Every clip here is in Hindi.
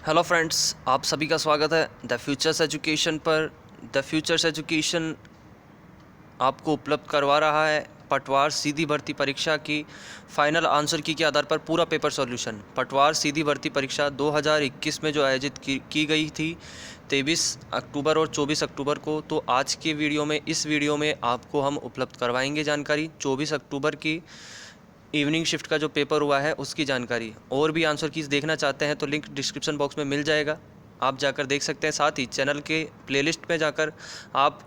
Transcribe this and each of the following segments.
हेलो फ्रेंड्स, आप सभी का स्वागत है द फ्यूचर्स एजुकेशन पर। द फ्यूचर्स एजुकेशन आपको उपलब्ध करवा रहा है पटवार सीधी भर्ती परीक्षा की फाइनल आंसर की के आधार पर पूरा पेपर सॉल्यूशन। पटवार सीधी भर्ती परीक्षा 2021 में जो आयोजित की गई थी 23 अक्टूबर और 24 अक्टूबर को, तो आज के वीडियो में इस वीडियो में आपको हम उपलब्ध करवाएंगे जानकारी 24 अक्टूबर की इवनिंग शिफ्ट का जो पेपर हुआ है उसकी जानकारी। और भी आंसर कीज़ देखना चाहते हैं तो लिंक डिस्क्रिप्शन बॉक्स में मिल जाएगा, आप जाकर देख सकते हैं। साथ ही चैनल के प्लेलिस्ट में जाकर आप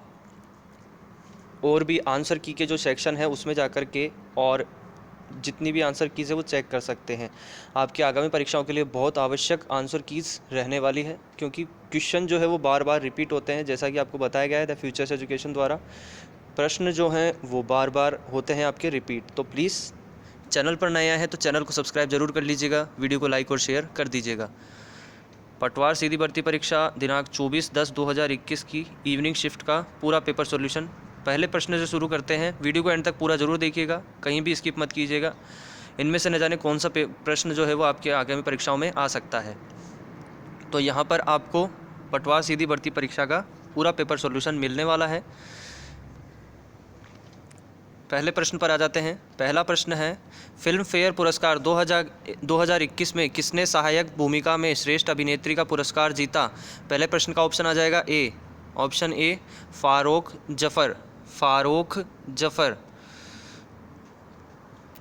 और भी आंसर की के जो सेक्शन है उसमें जाकर के और जितनी भी आंसर कीज़ है वो चेक कर सकते हैं। आपकी आगामी परीक्षाओं के लिए बहुत आवश्यक आंसर कीज़ रहने वाली है, क्योंकि क्वेश्चन जो है वो बार बार रिपीट होते हैं। जैसा कि आपको बताया गया है द फ्यूचर्स एजुकेशन द्वारा, प्रश्न जो हैं वो बार बार होते हैं आपके रिपीट। तो प्लीज़ चैनल पर नया है तो चैनल को सब्सक्राइब जरूर कर लीजिएगा, वीडियो को लाइक और शेयर कर दीजिएगा। पटवार सीधी भर्ती परीक्षा दिनांक 24/10/2021 की इवनिंग शिफ्ट का पूरा पेपर सॉल्यूशन। पहले प्रश्न से शुरू करते हैं, वीडियो को एंड तक पूरा जरूर देखिएगा, कहीं भी स्किप मत कीजिएगा। इनमें से न जाने कौन सा प्रश्न जो है वो आपके आगामी परीक्षाओं में आ सकता है। तो यहाँ पर आपको पटवार सीधी भर्ती परीक्षा का पूरा पेपर सॉल्यूशन मिलने वाला है। पहले प्रश्न पर आ जाते हैं। पहला प्रश्न है, फिल्म फेयर पुरस्कार 2021 में किसने सहायक भूमिका में श्रेष्ठ अभिनेत्री का पुरस्कार जीता? पहले प्रश्न का ऑप्शन आ जाएगा ऑप्शन ए फारोक जफर।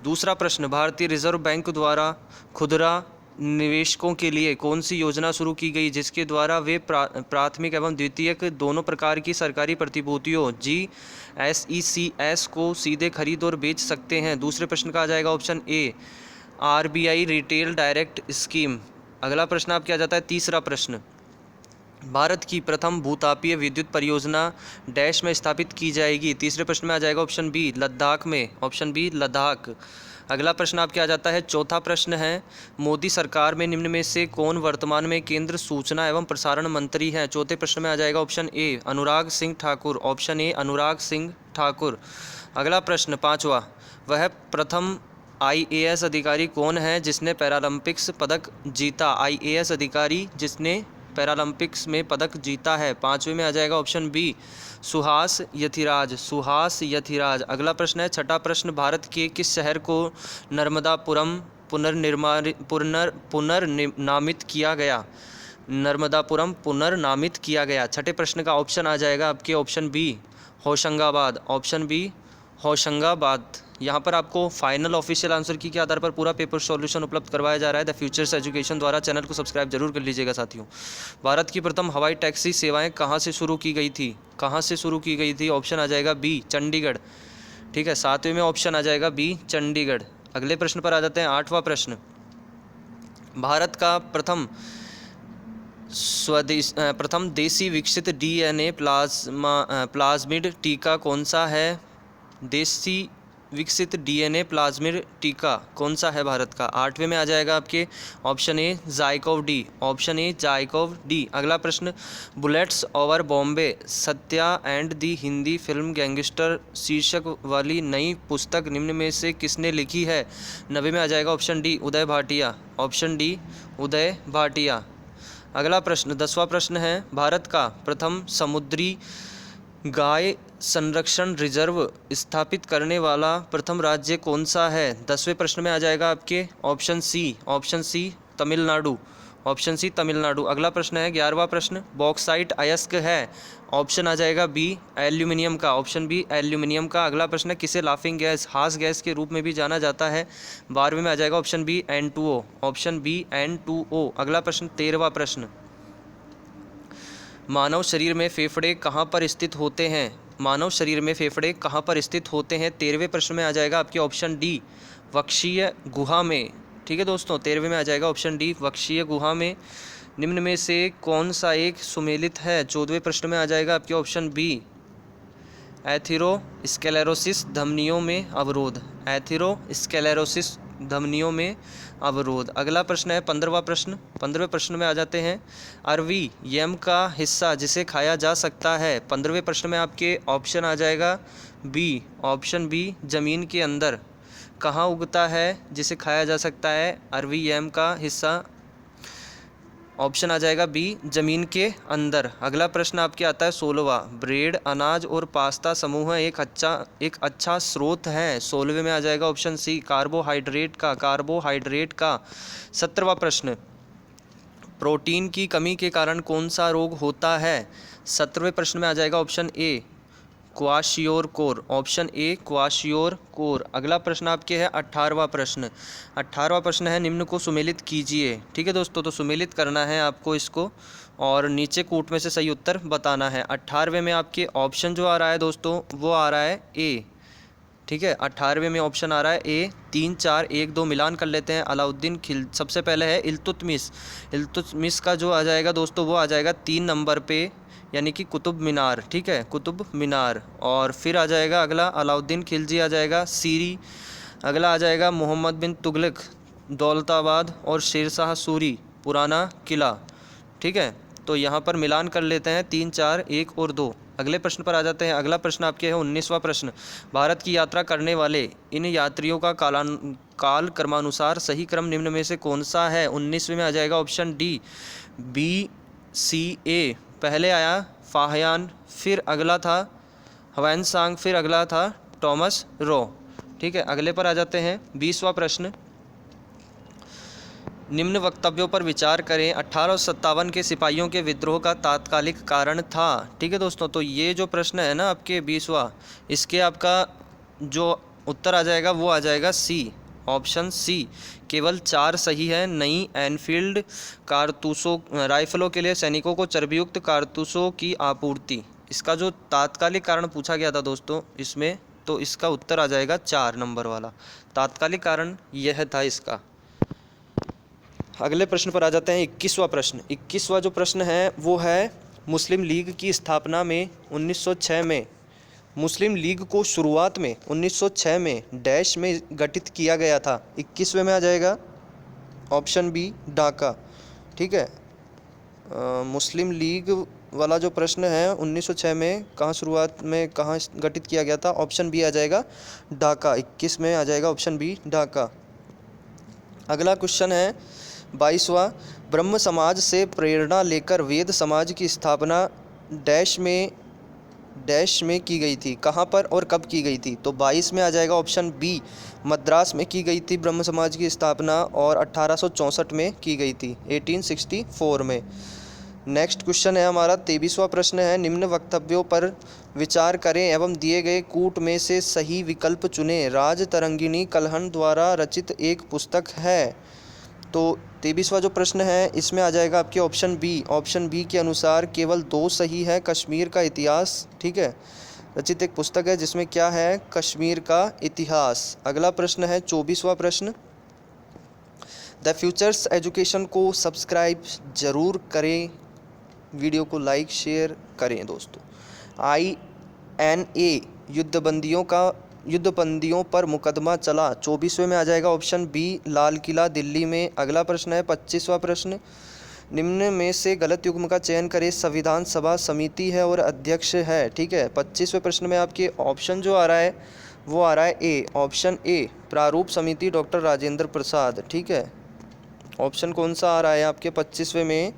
दूसरा प्रश्न, भारतीय रिजर्व बैंक द्वारा खुदरा निवेशकों के लिए कौन सी योजना शुरू की गई जिसके द्वारा वे प्राथमिक एवं द्वितीयक दोनों प्रकार की सरकारी प्रतिभूतियों GSECS को सीधे खरीद और बेच सकते हैं? दूसरे प्रश्न का आ जाएगा ऑप्शन ए RBI रिटेल डायरेक्ट स्कीम। अगला प्रश्न आपके आ जाता है तीसरा प्रश्न, भारत की प्रथम भूतापीय विद्युत परियोजना डैश में स्थापित की जाएगी? तीसरे प्रश्न में आ जाएगा ऑप्शन बी लद्दाख में, ऑप्शन बी लद्दाख। अगला प्रश्न आपके आ जाता है चौथा प्रश्न है, मोदी सरकार में निम्न में से कौन वर्तमान में केंद्र सूचना एवं प्रसारण मंत्री हैं? चौथे प्रश्न में आ जाएगा option A Anurag Singh Thakur, option A Anurag Singh Thakur. अगला प्रश्न पांचवा, वह प्रथम IAS अधिकारी कौन है जिसने पैरालंपिक्स पदक जीता? IAS अधिकारी जिसने पैरालंपिक्स में पदक जीता है? पांचवें में आ जाएगा ऑप्शन बी सुहास यथिराज। अगला प्रश्न है छठा प्रश्न, भारत के किस शहर को नर्मदापुरम पुनर्नामित किया गया? नर्मदापुरम पुनर्नामित किया गया। छठे प्रश्न का ऑप्शन आ जाएगा आपके option B Hoshangabad, option B Hoshangabad. यहाँ पर आपको फाइनल ऑफिशियल आंसर की के आधार पर पूरा पेपर सॉल्यूशन उपलब्ध करवाया जा रहा है द फ्यूचर्स एजुकेशन द्वारा। चैनल को सब्सक्राइब जरूर कर लीजिएगा साथियों। भारत की प्रथम हवाई टैक्सी सेवाएं कहाँ से शुरू की गई थी? कहाँ से शुरू की गई थी? ऑप्शन आ जाएगा बी चंडीगढ़। ठीक है, सातवें में ऑप्शन आ जाएगा बी चंडीगढ़। अगले प्रश्न पर आ जाते हैं आठवां प्रश्न, भारत का प्रथम देसी विकसित DNA प्लाज्मिड टीका कौन सा है? देसी विकसित DNA प्लाज्मिड टीका कौन सा है भारत का? आठवें में आ जाएगा आपके option A ZyCoV D, option A ZyCoV D. अगला प्रश्न, bullets over Bombay Satya and the Hindi film gangster शीर्षक वाली नई पुस्तक निम्न में से किसने लिखी है? नवे में आ जाएगा ऑप्शन डी उदय भाटिया, ऑप्शन डी उदय भाटिया। अगला प्रश्न दसवां प्रश्न है, भारत का प्रथम समुद्री गाय संरक्षण रिजर्व स्थापित करने वाला प्रथम राज्य कौन सा है? दसवें प्रश्न में आ जाएगा आपके option C Tamil Nadu, option C Tamil Nadu. अगला प्रश्न है 11वां प्रश्न, बॉक्साइट अयस्क है? ऑप्शन आ जाएगा बी एल्यूमिनियम का, ऑप्शन बी एल्यूमिनियम का। अगला प्रश्न है, किसे लाफिंग गैस हास गैस के रूप में भी जाना जाता है? 12वें में आ जाएगा option B N2O, option B N2O। अगला प्रश्न 13वां प्रश्न, मानव शरीर में फेफड़े कहाँ पर स्थित होते हैं? मानव शरीर में फेफड़े कहाँ पर स्थित होते हैं? 13वें प्रश्न में आ जाएगा आपके ऑप्शन डी वक्षीय गुहा में। ठीक है दोस्तों, 13वें में आ जाएगा ऑप्शन डी वक्षीय गुहा में। निम्न में से कौन सा एक सुमेलित है? 14वें प्रश्न में आ जाएगा आपके ऑप्शन बी एथेरोस्क्लेरोसिस धमनियों में अवरोध, एथेरोस्क्लेरोसिस धमनियों में अवरोध। अगला प्रश्न है 15वां प्रश्न। 15वें प्रश्न में आ जाते हैं, अरवी यम का हिस्सा जिसे खाया जा सकता है? 15वें प्रश्न में आपके ऑप्शन आ जाएगा बी, ऑप्शन बी जमीन के अंदर। कहाँ उगता है जिसे खाया जा सकता है अरवी यम का हिस्सा? ऑप्शन आ जाएगा बी जमीन के अंदर। अगला प्रश्न आपके आता है 16वां, ब्रेड अनाज और पास्ता समूह एक अच्छा स्रोत है। 16वें में आ जाएगा ऑप्शन सी कार्बोहाइड्रेट का। 17वां प्रश्न, प्रोटीन की कमी के कारण कौन सा रोग होता है। 17वें प्रश्न में आ जाएगा option A kwashiorkor. Option A kwashiorkor. अगला प्रश्न आपके है 18वां प्रश्न। 18वां प्रश्न है निम्न को सुमेलित कीजिए। ठीक है दोस्तों, तो सुमेलित करना है आपको इसको और नीचे कूट में से सही उत्तर बताना है। 18वें में आपके ऑप्शन जो आ रहा है दोस्तों वो आ रहा है ए। ठीक है, 18वें में ऑप्शन आ रहा है ए। 3 4 1 2 मिलान कर लेते हैं। अलाउद्दीन खिल सबसे पहले है इल्तुतमिश का जो आ जाएगा दोस्तों वो आ जाएगा 3 नंबर पे, यानी कि कुतुब मीनार। ठीक है, कुतुब मीनार। और फिर आ जाएगा अगला अलाउद्दीन खिलजी आ जाएगा सीरी। अगला आ जाएगा मोहम्मद बिन तुगलक दौलताबाद और शेरशाह सूरी पुराना किला। ठीक है, तो यहाँ पर मिलान कर लेते हैं 3 4 1 और 2। अगले प्रश्न पर आ जाते हैं। अगला प्रश्न आपके है 19वां प्रश्न, भारत की यात्रा करने वाले इन यात्रियों का काल क्रमानुसार सही क्रम निम्न में से कौन सा है। 19वें में आ जाएगा ऑप्शन डी BCA। पहले आया फाहयान, फिर अगला था ह्वेनसांग, फिर अगला था टॉमस रो। ठीक है, अगले पर आ जाते हैं 20वां प्रश्न, निम्न वक्तव्यों पर विचार करें। 1857 के सिपाहियों के विद्रोह का तात्कालिक कारण था। ठीक है दोस्तों, तो ये जो प्रश्न है ना आपके 20वां, इसके आपका जो उत्तर आ जाएगा वो आ जाएगा सी, ऑप्शन सी। केवल 4 सही है। नई एनफील्ड कारतूसों राइफलों के लिए सैनिकों को चर्बीयुक्त कारतूसों की आपूर्ति, इसका जो तात्कालिक कारण पूछा गया था दोस्तों इसमें, तो इसका उत्तर आ जाएगा 4 नंबर वाला। तात्कालिक कारण यह था इसका। अगले प्रश्न पर आ जाते हैं 21वां प्रश्न। 21वां जो प्रश्न है वो है मुस्लिम लीग की स्थापना में 1906 में, मुस्लिम लीग को शुरुआत में 1906 में डैश में गठित किया गया था। 21वें में आ जाएगा ऑप्शन बी ढाका। ठीक है, मुस्लिम लीग वाला जो प्रश्न है 1906 में कहाँ शुरुआत में कहाँ गठित किया गया था, ऑप्शन बी आ जाएगा ढाका। 21 में आ जाएगा ऑप्शन बी ढाका। अगला क्वेश्चन है 22वां, ब्रह्म समाज से प्रेरणा लेकर वेद समाज की स्थापना डैश में की गई थी। कहाँ पर और कब की गई थी, तो 22 में आ जाएगा ऑप्शन बी मद्रास में की गई थी ब्रह्म समाज की स्थापना, और 1864 में की गई थी, 1864 में। नेक्स्ट क्वेश्चन है हमारा 23वां प्रश्न है, निम्न वक्तव्यों पर विचार करें एवं दिए गए कूट में से सही विकल्प चुनें। राज तरंगिणी कल्हण द्वारा रचित एक पुस्तक है। तो 23वां जो प्रश्न है इसमें आ जाएगा आपके ऑप्शन बी के अनुसार केवल 2 सही है। कश्मीर का इतिहास, ठीक है, रचित एक पुस्तक है जिसमें क्या है, कश्मीर का इतिहास। अगला प्रश्न है 24वां प्रश्न, द फ्यूचर्स एजुकेशन को सब्सक्राइब जरूर करें, वीडियो को लाइक शेयर करें दोस्तों। INA युद्धबंदियों पर मुकदमा चला। 24वें में आ जाएगा ऑप्शन बी लाल किला दिल्ली में। अगला प्रश्न है 25वां प्रश्न, निम्न में से गलत युग्म का चयन करें। संविधान सभा समिति है और अध्यक्ष है। ठीक है, 25वें प्रश्न में आपके ऑप्शन जो आ रहा है वो आ रहा है ए, ऑप्शन ए प्रारूप समिति डॉक्टर राजेंद्र प्रसाद। ठीक है, ऑप्शन कौन सा आ रहा है आपके 25वें में,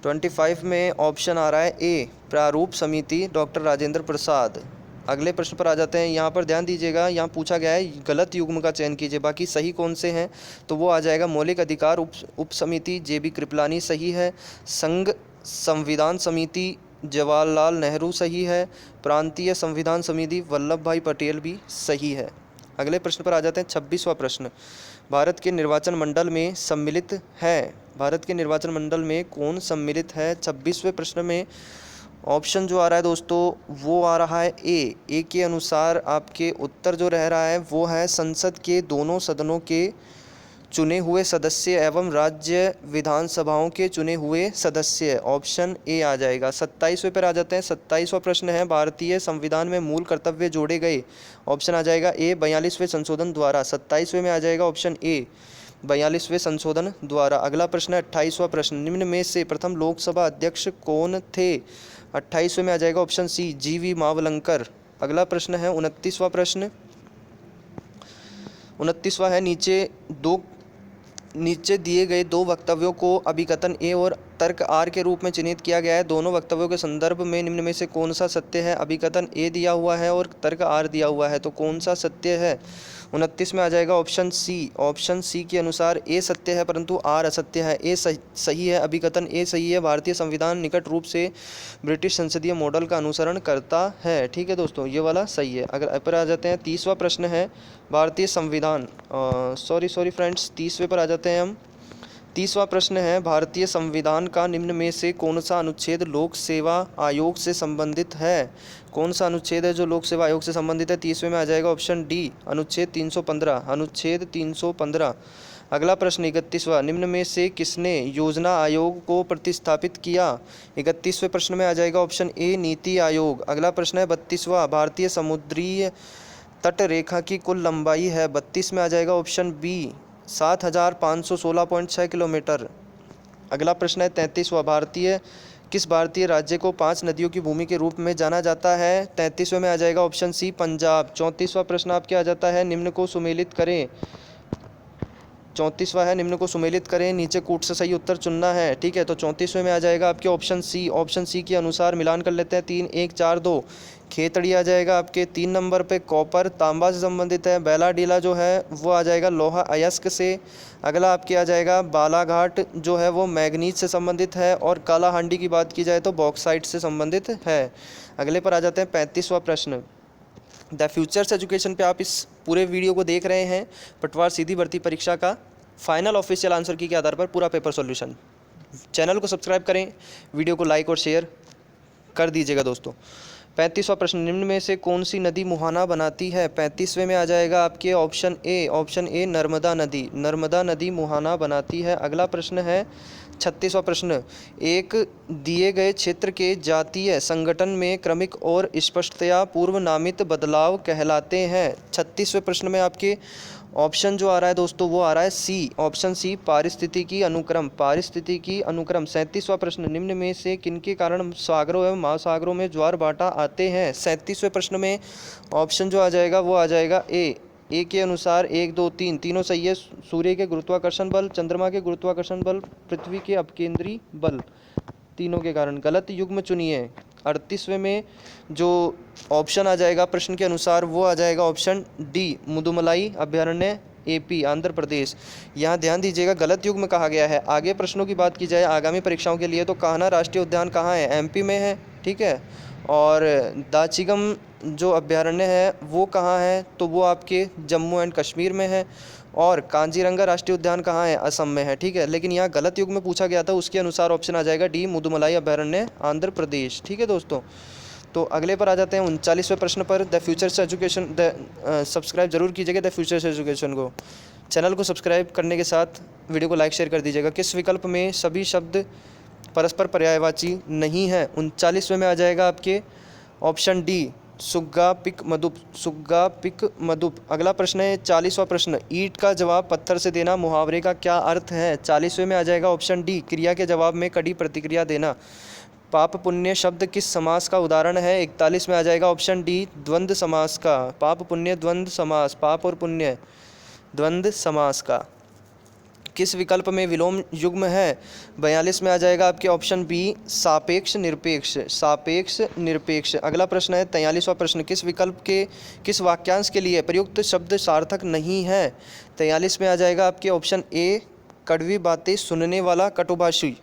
25 में ऑप्शन आ रहा है ए प्रारूप समिति डॉक्टर राजेंद्र प्रसाद। अगले प्रश्न पर आ जाते हैं। यहाँ पर ध्यान दीजिएगा, यहाँ पूछा गया है गलत युग्म का चयन कीजिए, बाकी सही कौन से हैं, तो वो आ जाएगा मौलिक अधिकार उप समिति JB कृपलानी सही है, संघ संविधान समिति जवाहरलाल नेहरू सही है, प्रांतीय संविधान समिति वल्लभ भाई पटेल भी सही है। अगले प्रश्न पर आ जाते हैं 26वां प्रश्न, भारत के निर्वाचन मंडल में सम्मिलित है। भारत के निर्वाचन मंडल में कौन सम्मिलित है। 26वें प्रश्न में ऑप्शन जो आ रहा है दोस्तों वो आ रहा है ए के अनुसार आपके उत्तर जो रह रहा है वो है संसद के दोनों सदनों के चुने हुए सदस्य एवं राज्य विधानसभाओं के चुने हुए सदस्य, ऑप्शन ए आ जाएगा। 27वें पर आ जाते हैं। 27वां प्रश्न है, भारतीय संविधान में मूल कर्तव्य जोड़े गए। ऑप्शन आ जाएगा ए 42वें संशोधन द्वारा। 27वें में आ जाएगा ऑप्शन ए 42वें संशोधन द्वारा। अगला प्रश्न है 28वां प्रश्न, निम्न में से प्रथम लोकसभा अध्यक्ष कौन थे। 28वें में आ जाएगा ऑप्शन सी GV मावलंकर। अगला प्रश्न है 29वां प्रश्न। 29वां है, नीचे 2 नीचे दिए गए दो वक्तव्यों को अभिकथन ए और तर्क आर के रूप में चिन्हित किया गया है। दोनों वक्तव्यों के संदर्भ में निम्न में से कौन सा सत्य है? अभिकथन ए दिया हुआ है और तर्क आर दिया हुआ है, तो कौन सा सत्य है? 29 में आ जाएगा ऑप्शन सी। ऑप्शन सी के अनुसार ए सत्य है परंतु आर असत्य है। ए सही है, अभिकथन ए सही है। भारतीय संविधान निकट रूप से ब्रिटिश संसदीय मॉडल का अनुसरण करता है। ठीक है दोस्तों, ये वाला सही है। अगर पर आ जाते हैं 30वां प्रश्न है भारतीय संविधान, सॉरी फ्रेंड्स, 30वें पर आ जाते हैं हम। 30वां प्रश्न है भारतीय संविधान का निम्न में से कौन सा अनुच्छेद लोक सेवा आयोग से संबंधित है? कौन सा अनुच्छेद है जो लोक सेवा आयोग से संबंधित है? 30वें में आ जाएगा ऑप्शन डी, अनुच्छेद 315। अनुच्छेद 315। अगला प्रश्न 31वां, निम्न में से किसने योजना आयोग को प्रतिस्थापित किया? 31वें प्रश्न में आ जाएगा ऑप्शन ए, नीति आयोग। अगला प्रश्न है 32वां, भारतीय समुद्री तट रेखा की कुल लंबाई है? 32 में आ जाएगा ऑप्शन बी, 7516.6 किलोमीटर। अगला प्रश्न है 33वां, किस भारतीय राज्य को 5 नदियों की भूमि के रूप में जाना जाता है? 33वें में आ जाएगा ऑप्शन सी, पंजाब। 34वां प्रश्न आपके आ जाता है, निम्न को सुमेलित करें। 34वां है, निम्न को सुमेलित करें, नीचे कूट से सही उत्तर चुनना है। ठीक है, तो 34वें में आ जाएगा आपके ऑप्शन सी। ऑप्शन सी के अनुसार मिलान कर लेते हैं, 3 1 4 2। खेतड़ी आ जाएगा आपके 3 नंबर पे, कॉपर तांबा से संबंधित है। बेला डीला जो है वो आ जाएगा लोहा अयस्क से। अगला आपके आ जाएगा बालाघाट जो है वो मैग्नीज से संबंधित है। और कालाहांडी की बात की जाए तो बॉक्साइट से संबंधित है। अगले पर आ जाते हैं 35वां प्रश्न। द फ्यूचर्स एजुकेशन पे आप इस पूरे वीडियो को देख रहे हैं। पटवार सीधी भर्ती परीक्षा का फाइनल ऑफिशियल आंसर की के आधार पर पूरा पेपर सॉल्यूशन। चैनल को सब्सक्राइब करें, वीडियो को लाइक और शेयर कर दीजिएगा दोस्तों। 35वां प्रश्न, निम्न में से कौन सी नदी मुहाना बनाती है? 35वें में आ जाएगा आपके ऑप्शन ए, नर्मदा नदी। नर्मदा नदी मुहाना बनाती है। अगला प्रश्न है 36वां प्रश्न, एक दिए गए क्षेत्र के जातीय संगठन में क्रमिक और स्पष्टतया पूर्व नामित बदलाव कहलाते हैं। 36वें प्रश्न में आपके ऑप्शन जो आ रहा है दोस्तों वो आ रहा है सी, ऑप्शन सी, पारिस्थितिकी अनुक्रम। पारिस्थितिकी अनुक्रम। 37वां प्रश्न, निम्न में से किनके कारण सागरों एवं महासागरों में ज्वार भाटा आते हैं? 37वें प्रश्न में ऑप्शन जो आ जाएगा वो आ जाएगा ए के अनुसार 1 2 3 तीनों सही है। सूर्य के गुरुत्वाकर्षण बल, चंद्रमा के गुरुत्वाकर्षण बल, पृथ्वी के अपकेंद्री बल, तीनों के कारण। गलत युग्म चुनिए। 38वें में जो ऑप्शन आ जाएगा प्रश्न के अनुसार वो आ जाएगा ऑप्शन डी, मुदुमलाई अभ्यारण्य एपी आंध्र प्रदेश। यहाँ ध्यान दीजिएगा गलत युग्म कहा गया है। आगे प्रश्नों की बात की जाए आगामी परीक्षाओं के लिए तो कान्हा राष्ट्रीय उद्यान कहाँ है? एमपी में है। ठीक है, और दाचिगम जो अभ्यारण्य है वो कहाँ है? तो वो आपके जम्मू एंड कश्मीर में है। और कांजीरंगा राष्ट्रीय उद्यान कहाँ है? असम में है। ठीक है, लेकिन यहाँ गलत युग में पूछा गया था, उसके अनुसार ऑप्शन आ जाएगा डी, मुदुमलाई अभ्यारण्य आंध्र प्रदेश। ठीक है दोस्तों, तो अगले पर आ जाते हैं 39वें प्रश्न पर। द फ्यूचर्स एजुकेशन सब्सक्राइब जरूर कीजिएगा द फ्यूचर्स एजुकेशन को। चैनल को सब्सक्राइब करने के साथ वीडियो को लाइक शेयर कर दीजिएगा। किस विकल्प में सभी शब्द परस्पर पर्यायवाची नहीं है? 39वें में आ जाएगा आपके ऑप्शन डी, सुग्गा पिक मधुप। सुग्गा पिक मधुप। अगला प्रश्न है 40वां प्रश्न, ईंट का जवाब पत्थर से देना मुहावरे का क्या अर्थ है? 40वें में आ जाएगा ऑप्शन डी, क्रिया के जवाब में कड़ी प्रतिक्रिया देना। पाप पुण्य शब्द किस समास का उदाहरण है? 41 में आ जाएगा ऑप्शन डी, द्वंद्व समास का। पाप पुण्य द्वंद्व समास, पाप और पुण्य द्वंद्व समास का। किस विकल्प में विलोम युग्म है? 42 में आ जाएगा आपके ऑप्शन बी, सापेक्ष निरपेक्ष। सापेक्ष निरपेक्ष। अगला प्रश्न है 43वां प्रश्न, किस विकल्प के किस वाक्यांश के लिए प्रयुक्त शब्द सार्थक नहीं है? 43 में आ जाएगा आपके ऑप्शन ए, कड़वी बातें सुनने वाला कटुभाषी।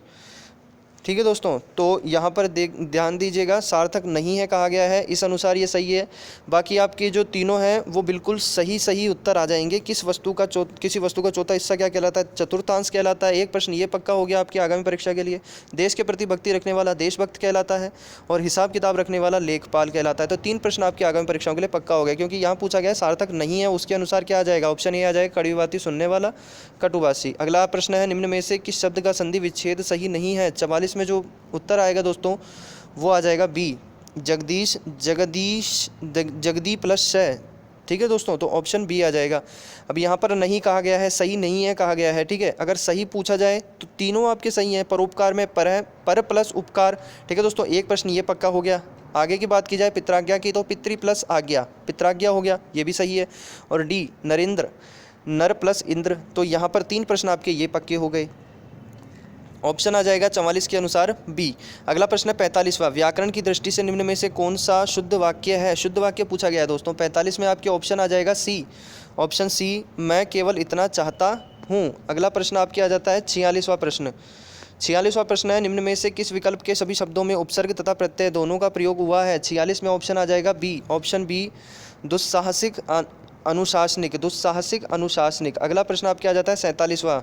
ठीक है दोस्तों, तो यहाँ पर ध्यान दीजिएगा सार्थक नहीं है कहा गया है, इस अनुसार ये सही है। बाकी आपके जो तीनों हैं वो बिल्कुल सही उत्तर आ जाएंगे। किसी वस्तु का चौथा हिस्सा क्या कहलाता है? चतुर्थांश कहलाता है। एक प्रश्न ये पक्का हो गया आपकी आगामी परीक्षा के लिए। देश के प्रति भक्ति रखने वाला देशभक्त कहलाता है और हिसाब किताब रखने वाला लेखपाल कहलाता है। तो 3 प्रश्न आपकी आगामी परीक्षाओं के लिए पक्का हो गया, क्योंकि यहाँ पूछा गया सार्थक नहीं है, उसके अनुसार क्या आ जाएगा? ऑप्शन ए आ जाएगा, कड़वी बातें सुनने वाला कटुभाषी। अगला प्रश्न है, निम्न में से किस शब्द का संधि विच्छेद सही नहीं है? 44 में जो उत्तर आएगा दोस्तों वो आ जाएगा बी, जगदीश जगदी प्लस शय। ठीक है दोस्तों, तो ऑप्शन बी आ जाएगा। अब यहाँ पर नहीं कहा गया है, सही नहीं है कहा गया है। ठीक है, अगर सही पूछा जाए तो तीनों आपके सही हैं। परोपकार में पर है, पर प्लस उपकार। ठीक है दोस्तों, एक प्रश्न ये पक्का हो गया। आगे की बात की जाए पित्राज्ञा की तो पितृ प्लस आज्ञा, पित्राज्ञा हो गया, ये भी सही है। और डी, नरेंद्र नर प्लस इंद्र। तो यहाँ पर 3 प्रश्न आपके ये पक्के हो गए। ऑप्शन आ जाएगा 44 के अनुसार बी। अगला प्रश्न है 45वां, व्याकरण की दृष्टि से निम्न में से कौन सा शुद्ध वाक्य है? शुद्ध वाक्य पूछा गया है दोस्तों। 45 में आपके ऑप्शन आ जाएगा सी, ऑप्शन सी, मैं केवल इतना चाहता हूँ। अगला प्रश्न आपके आ जाता है 46वां प्रश्न। 46वां प्रश्न है, निम्न में से किस विकल्प के सभी शब्दों में उपसर्ग तथा प्रत्यय दोनों का प्रयोग हुआ है? 46 में ऑप्शन आ जाएगा बी, ऑप्शन बी, दुस्साहसिक अनुशासनिक, दुस्साहसिक अनुशासनिक। अगला प्रश्न आपके आ जाता है 47वां,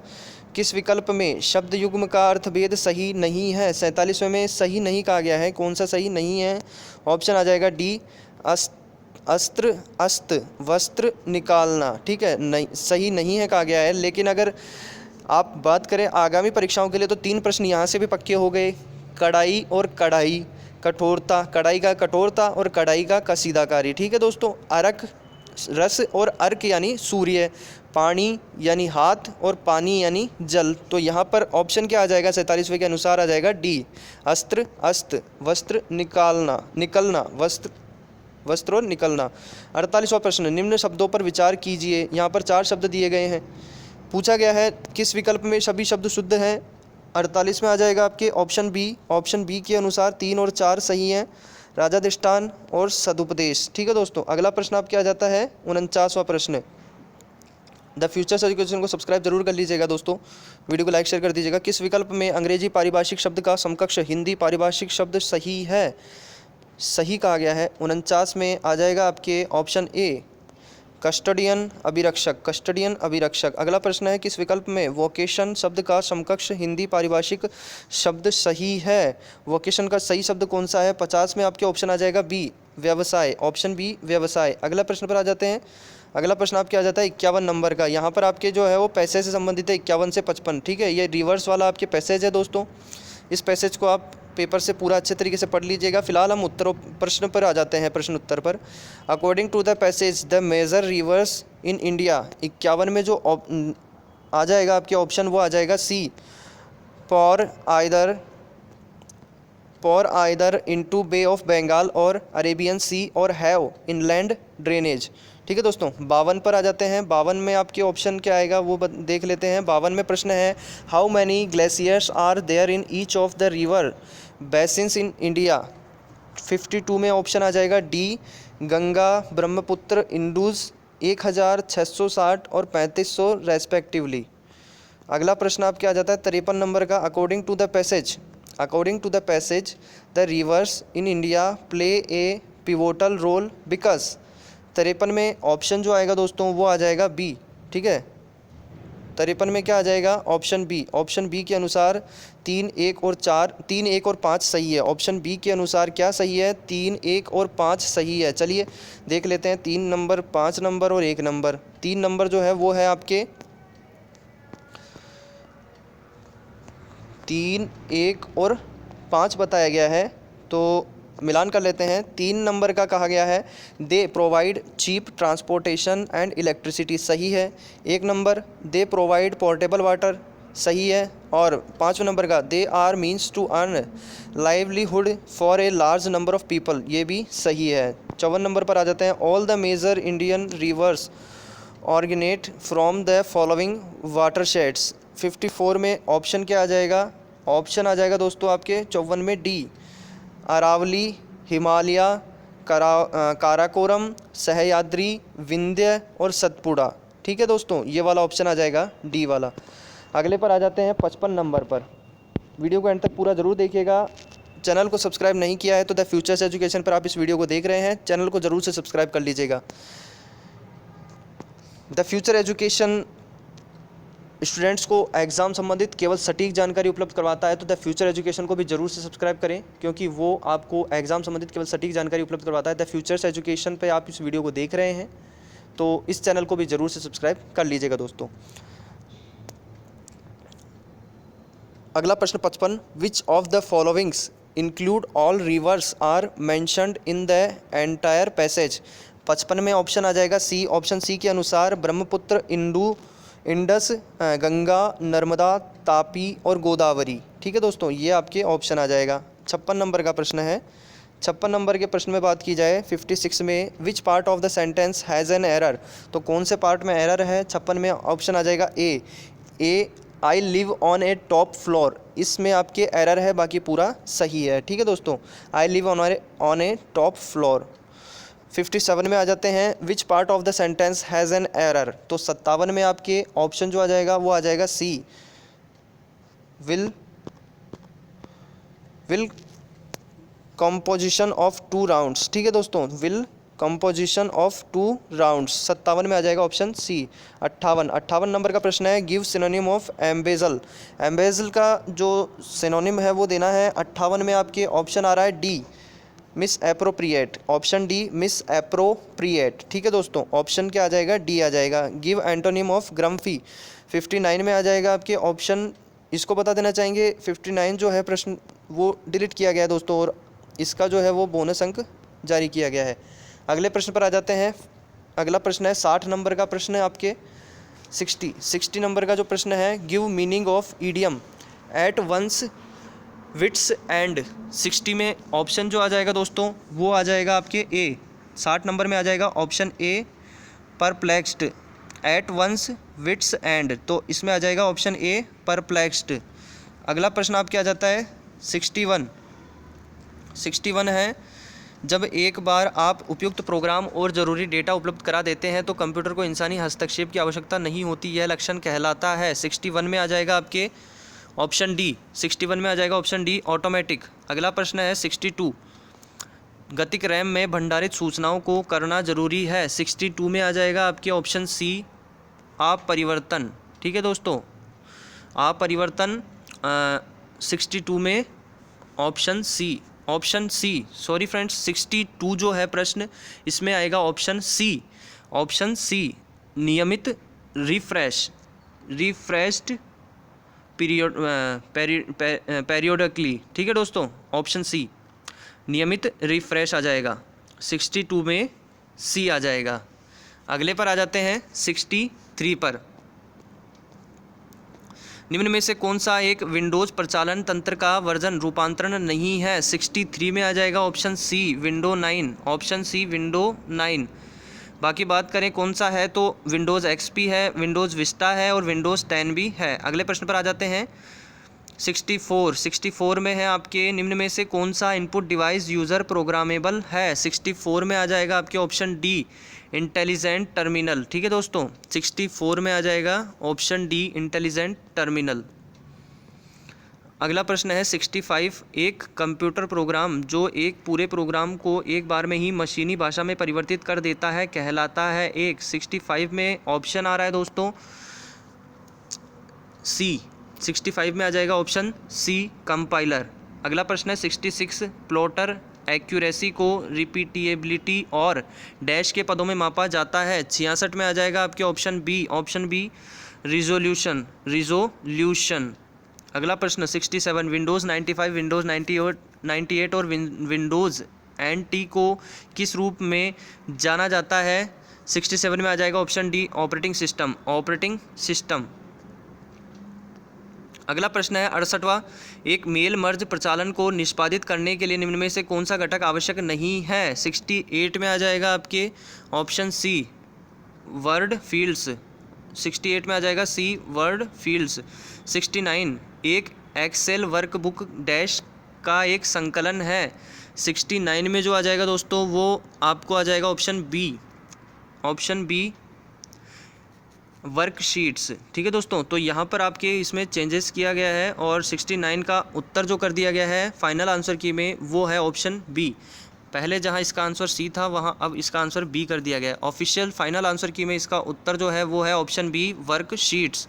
किस विकल्प में शब्द युग्म का अर्थभेद सही नहीं है? 47वें में सही नहीं कहा गया है, कौन सा सही नहीं है? ऑप्शन आ जाएगा डी, अस्त्र, अस्त, वस्त्र, निकालना। ठीक है, नहीं, सही नहीं है कहा गया है। लेकिन अगर आप बात करें आगामी परीक्षाओं के लिए तो 3 प्रश्न यहाँ से भी पक्के हो गए। कड़ाई और कढ़ाई, कठोरता, कढ़ाई का कठोरता और कढ़ाई का कसीदाकारी। ठीक है दोस्तों, अर्क, रस और अर्क यानी सूर्य, पानी यानी हाथ और पानी यानी जल। तो यहाँ पर ऑप्शन क्या आ जाएगा? 47वें के अनुसार आ जाएगा डी, अस्त्र, अस्त, वस्त्र, निकालना, निकलना, वस्त्र, वस्त्र और निकलना। 48वां प्रश्न, निम्न शब्दों पर विचार कीजिए। यहाँ पर 4 शब्द दिए गए हैं। पूछा गया है किस विकल्प में सभी शब्द शुद्ध हैं? 48 में आ जाएगा आपके ऑप्शन बी। ऑप्शन बी के अनुसार 3 और 4 सही हैं, राजाधिष्ठान और सदुपदेश। ठीक है दोस्तों, अगला प्रश्न आपके आ जाता है 49वां प्रश्न। द फ्यूचर्स एजुकेशन को सब्सक्राइब जरूर कर लीजिएगा दोस्तों, वीडियो को लाइक शेयर कर दीजिएगा। किस विकल्प में अंग्रेजी पारिभाषिक शब्द का समकक्ष हिंदी पारिभाषिक शब्द सही है? सही कहा गया है। 49 में आ जाएगा आपके ऑप्शन ए, कस्टडियन अभिरक्षक, कस्टडियन अभिरक्षक। अगला प्रश्न है किस विकल्प में वोकेशन शब्द का समकक्ष हिंदी पारिभाषिक शब्द सही है? वोकेशन का सही शब्द कौन सा है? 50 में आपके ऑप्शन आ जाएगा बी, व्यवसाय, ऑप्शन बी, व्यवसाय। अगला प्रश्न पर आ जाते हैं। अगला प्रश्न आपके आ जाता है 51 नंबर का। यहाँ पर आपके जो है वो पैसेज से संबंधित है 51 से 55। ठीक है, ये रिवर्स वाला आपके पैसेज है दोस्तों। इस पैसेज को आप पेपर से पूरा अच्छे तरीके से पढ़ लीजिएगा। फिलहाल हम उत्तरों प्रश्न पर आ जाते हैं, प्रश्न उत्तर पर। According to the passage the major rivers in India, 51 में जो आ जाएगा आपके ऑप्शन वो आ जाएगा C, for either into bay of Bengal और अरेबियन सी और हैव इनलैंड ड्रेनेज। ठीक है दोस्तों, 52 पर आ जाते हैं। 52 में आपके ऑप्शन क्या आएगा वो देख लेते हैं। 52 में प्रश्न है how many glaciers are there in each of the river basins in India? 52 में ऑप्शन आ जाएगा डी, गंगा, ब्रह्मपुत्र, इंडूज, 1660 और 3500 रेस्पेक्टिवली। अगला प्रश्न आपके आ जाता है 53 नंबर का। According to the passage the rivers in India play a pivotal role because. 53 में ऑप्शन जो आएगा दोस्तों वो आ जाएगा बी। ठीक है, 53 में क्या आ जाएगा? Option B. ऑप्शन बी के अनुसार 3, 1 और 5 सही है। ऑप्शन बी के अनुसार क्या सही है? 3, 1 और 5 सही है। चलिए देख लेते हैं 3 नंबर, 5 नंबर और 1 नंबर। 3 नंबर जो है वो है आपके 3, 1 और 5 बताया गया है, तो मिलान कर लेते हैं। 3 नंबर का कहा गया है they provide cheap transportation and electricity, सही है। 1 number they provide portable water, सही है। और 5वें नंबर का they are means to earn livelihood for a large number of people, ये भी सही है। 54 नंबर पर आ जाते हैं। All the major Indian rivers originate from the following watersheds. 54 में ऑप्शन क्या आ जाएगा? ऑप्शन आ जाएगा दोस्तों आपके 54 में डी, अरावली, हिमालय, काराकोरम, सह्याद्री, विंध्य और सतपुड़ा। ठीक है दोस्तों, ये वाला ऑप्शन आ जाएगा डी वाला। अगले पर आ जाते हैं 55 नंबर पर। वीडियो को एंड तक पूरा ज़रूर देखिएगा। चैनल को सब्सक्राइब नहीं किया है तो द फ्यूचर्स एजुकेशन पर आप इस वीडियो को देख रहे हैं, चैनल को ज़रूर से सब्सक्राइब कर लीजिएगा। द फ्यूचर एजुकेशन स्टूडेंट्स को एग्ज़ाम संबंधित केवल सटीक जानकारी उपलब्ध करवाता है, तो द फ्यूचर एजुकेशन को भी जरूर से सब्सक्राइब करें, क्योंकि वो आपको एग्ज़ाम संबंधित केवल सटीक जानकारी उपलब्ध करवाता है। द फ्यूचर्स एजुकेशन पे आप इस वीडियो को देख रहे हैं तो इस चैनल को भी जरूर से सब्सक्राइब कर लीजिएगा दोस्तों। अगला प्रश्न 55, which of the followings include all rivers are mentioned in the entire passage. 55 में ऑप्शन आ जाएगा सी। ऑप्शन सी के अनुसार ब्रह्मपुत्र, इंडस, गंगा, नर्मदा, तापी और गोदावरी। ठीक है दोस्तों, ये आपके ऑप्शन आ जाएगा। 56 नंबर का प्रश्न है। 56 नंबर के प्रश्न में बात की जाए 56 में, which part of the sentence has an error, तो कौन से पार्ट में एरर है 56 में? ऑप्शन आ जाएगा A I live on a top floor, इसमें आपके एरर है, बाकी पूरा सही है। ठीक है दोस्तों, आई live on a top floor. 57 में आ जाते हैं, which part of the sentence has an error, तो 57 में आपके ऑप्शन जो आ जाएगा वो आ जाएगा सी, विल कंपोजिशन ऑफ 2 राउंड्स। ठीक है दोस्तों, विल कंपोजिशन ऑफ 2 राउंड्स, 57 में आ जाएगा ऑप्शन सी। 58 नंबर का प्रश्न है, give synonym of embezzle. Embezzle का जो सिनोनिम है वो देना है। 58 में आपके ऑप्शन आ रहा है D, miss appropriate, option D miss appropriate. ठीक है दोस्तों, ऑप्शन क्या आ जाएगा? डी आ जाएगा। Give antonym of ग्रम्फी। 59 में आ जाएगा आपके ऑप्शन, इसको बता देना चाहेंगे 59 जो है प्रश्न वो डिलीट किया गया है दोस्तों, और इसका जो है वो बोनस अंक जारी किया गया है। अगले प्रश्न पर आ जाते हैं। अगला प्रश्न है 60 नंबर का प्रश्न है आपके। 60 नंबर का जो प्रश्न है, give meaning of idiom at one's wit's end. 60 में ऑप्शन जो आ जाएगा दोस्तों वो आ जाएगा आपके ए। 60 नंबर में आ जाएगा option A, perplexed at one's wit's end, तो इसमें आ जाएगा ऑप्शन ए, परप्लेक्स्ड। अगला प्रश्न आपके आ जाता है 61 है, जब एक बार आप उपयुक्त प्रोग्राम और ज़रूरी डेटा उपलब्ध करा देते हैं तो कंप्यूटर को इंसानी हस्तक्षेप की आवश्यकता नहीं होती, यह लक्षण कहलाता है। 61 में आ जाएगा आपके ऑप्शन डी। 61 में आ जाएगा ऑप्शन डी, ऑटोमेटिक। अगला प्रश्न है 62, गतिक रैम में भंडारित सूचनाओं को करना जरूरी है। 62 में आ जाएगा आपके ऑप्शन सी, आप परिवर्तन। ठीक है दोस्तों, आप परिवर्तन 62 में ऑप्शन सी, सॉरी फ्रेंड्स, 62 जो है प्रश्न इसमें आएगा ऑप्शन सी, नियमित रिफ्रेश्ड पेरियोडिकली। ठीक है दोस्तों, ऑप्शन सी, नियमित रिफ्रेश आ जाएगा। 62 में सी आ जाएगा। अगले पर आ जाते हैं 63 पर। निम्न में से कौन सा एक विंडोज़ प्रचालन तंत्र का वर्जन रूपांतरण नहीं है? 63 में आ जाएगा option C, window 9, option C, window 9। बाकी बात करें कौन सा है तो विंडोज़ एक्सपी है, विंडोज़ विस्टा है और विंडोज़ 10 भी है। अगले प्रश्न पर आ जाते हैं 64 में है आपके, निम्न में से कौन सा इनपुट डिवाइस यूज़र प्रोग्रामेबल है? 64 में आ जाएगा आपके ऑप्शन डी, इंटेलिजेंट टर्मिनल। ठीक है दोस्तों, 64 में आ जाएगा ऑप्शन डी, इंटेलिजेंट टर्मिनल। अगला प्रश्न है 65, एक कंप्यूटर प्रोग्राम जो एक पूरे प्रोग्राम को एक बार में ही मशीनी भाषा में परिवर्तित कर देता है कहलाता है एक। 65 में ऑप्शन आ रहा है दोस्तों सी। 65 में आ जाएगा ऑप्शन सी, कंपाइलर। अगला प्रश्न है 66, प्लॉटर एक्यूरेसी को रिपीटेबिलिटी और डैश के पदों में मापा जाता है। 66 में आ जाएगा आपके ऑप्शन बी, रिजोल्यूशन। अगला प्रश्न 67, विंडोज़ 95, विंडोज़ 98 और विंडोज़ NT को किस रूप में जाना जाता है? 67 में आ जाएगा ऑप्शन डी, ऑपरेटिंग सिस्टम। अगला प्रश्न है 68वां, एक मेल मर्ज प्रचालन को निष्पादित करने के लिए निम्न में से कौन सा घटक आवश्यक नहीं है? 68 में आ जाएगा आपके ऑप्शन सी, वर्ड फील्ड्स। 68 में आ जाएगा सी, वर्ड फील्ड्स। 69, एक एक्सेल वर्कबुक डैश का एक संकलन है। 69 में जो आ जाएगा दोस्तों वो आपको आ जाएगा ऑप्शन बी, वर्कशीट्स। ठीक है दोस्तों, तो यहाँ पर आपके इसमें चेंजेस किया गया है और 69 का उत्तर जो कर दिया गया है फाइनल आंसर की में वो है ऑप्शन बी। पहले जहाँ इसका आंसर सी था वहाँ अब इसका आंसर बी कर दिया गया है। ऑफिशियल फाइनल आंसर की में इसका उत्तर जो है वो है ऑप्शन बी, वर्कशीट्स।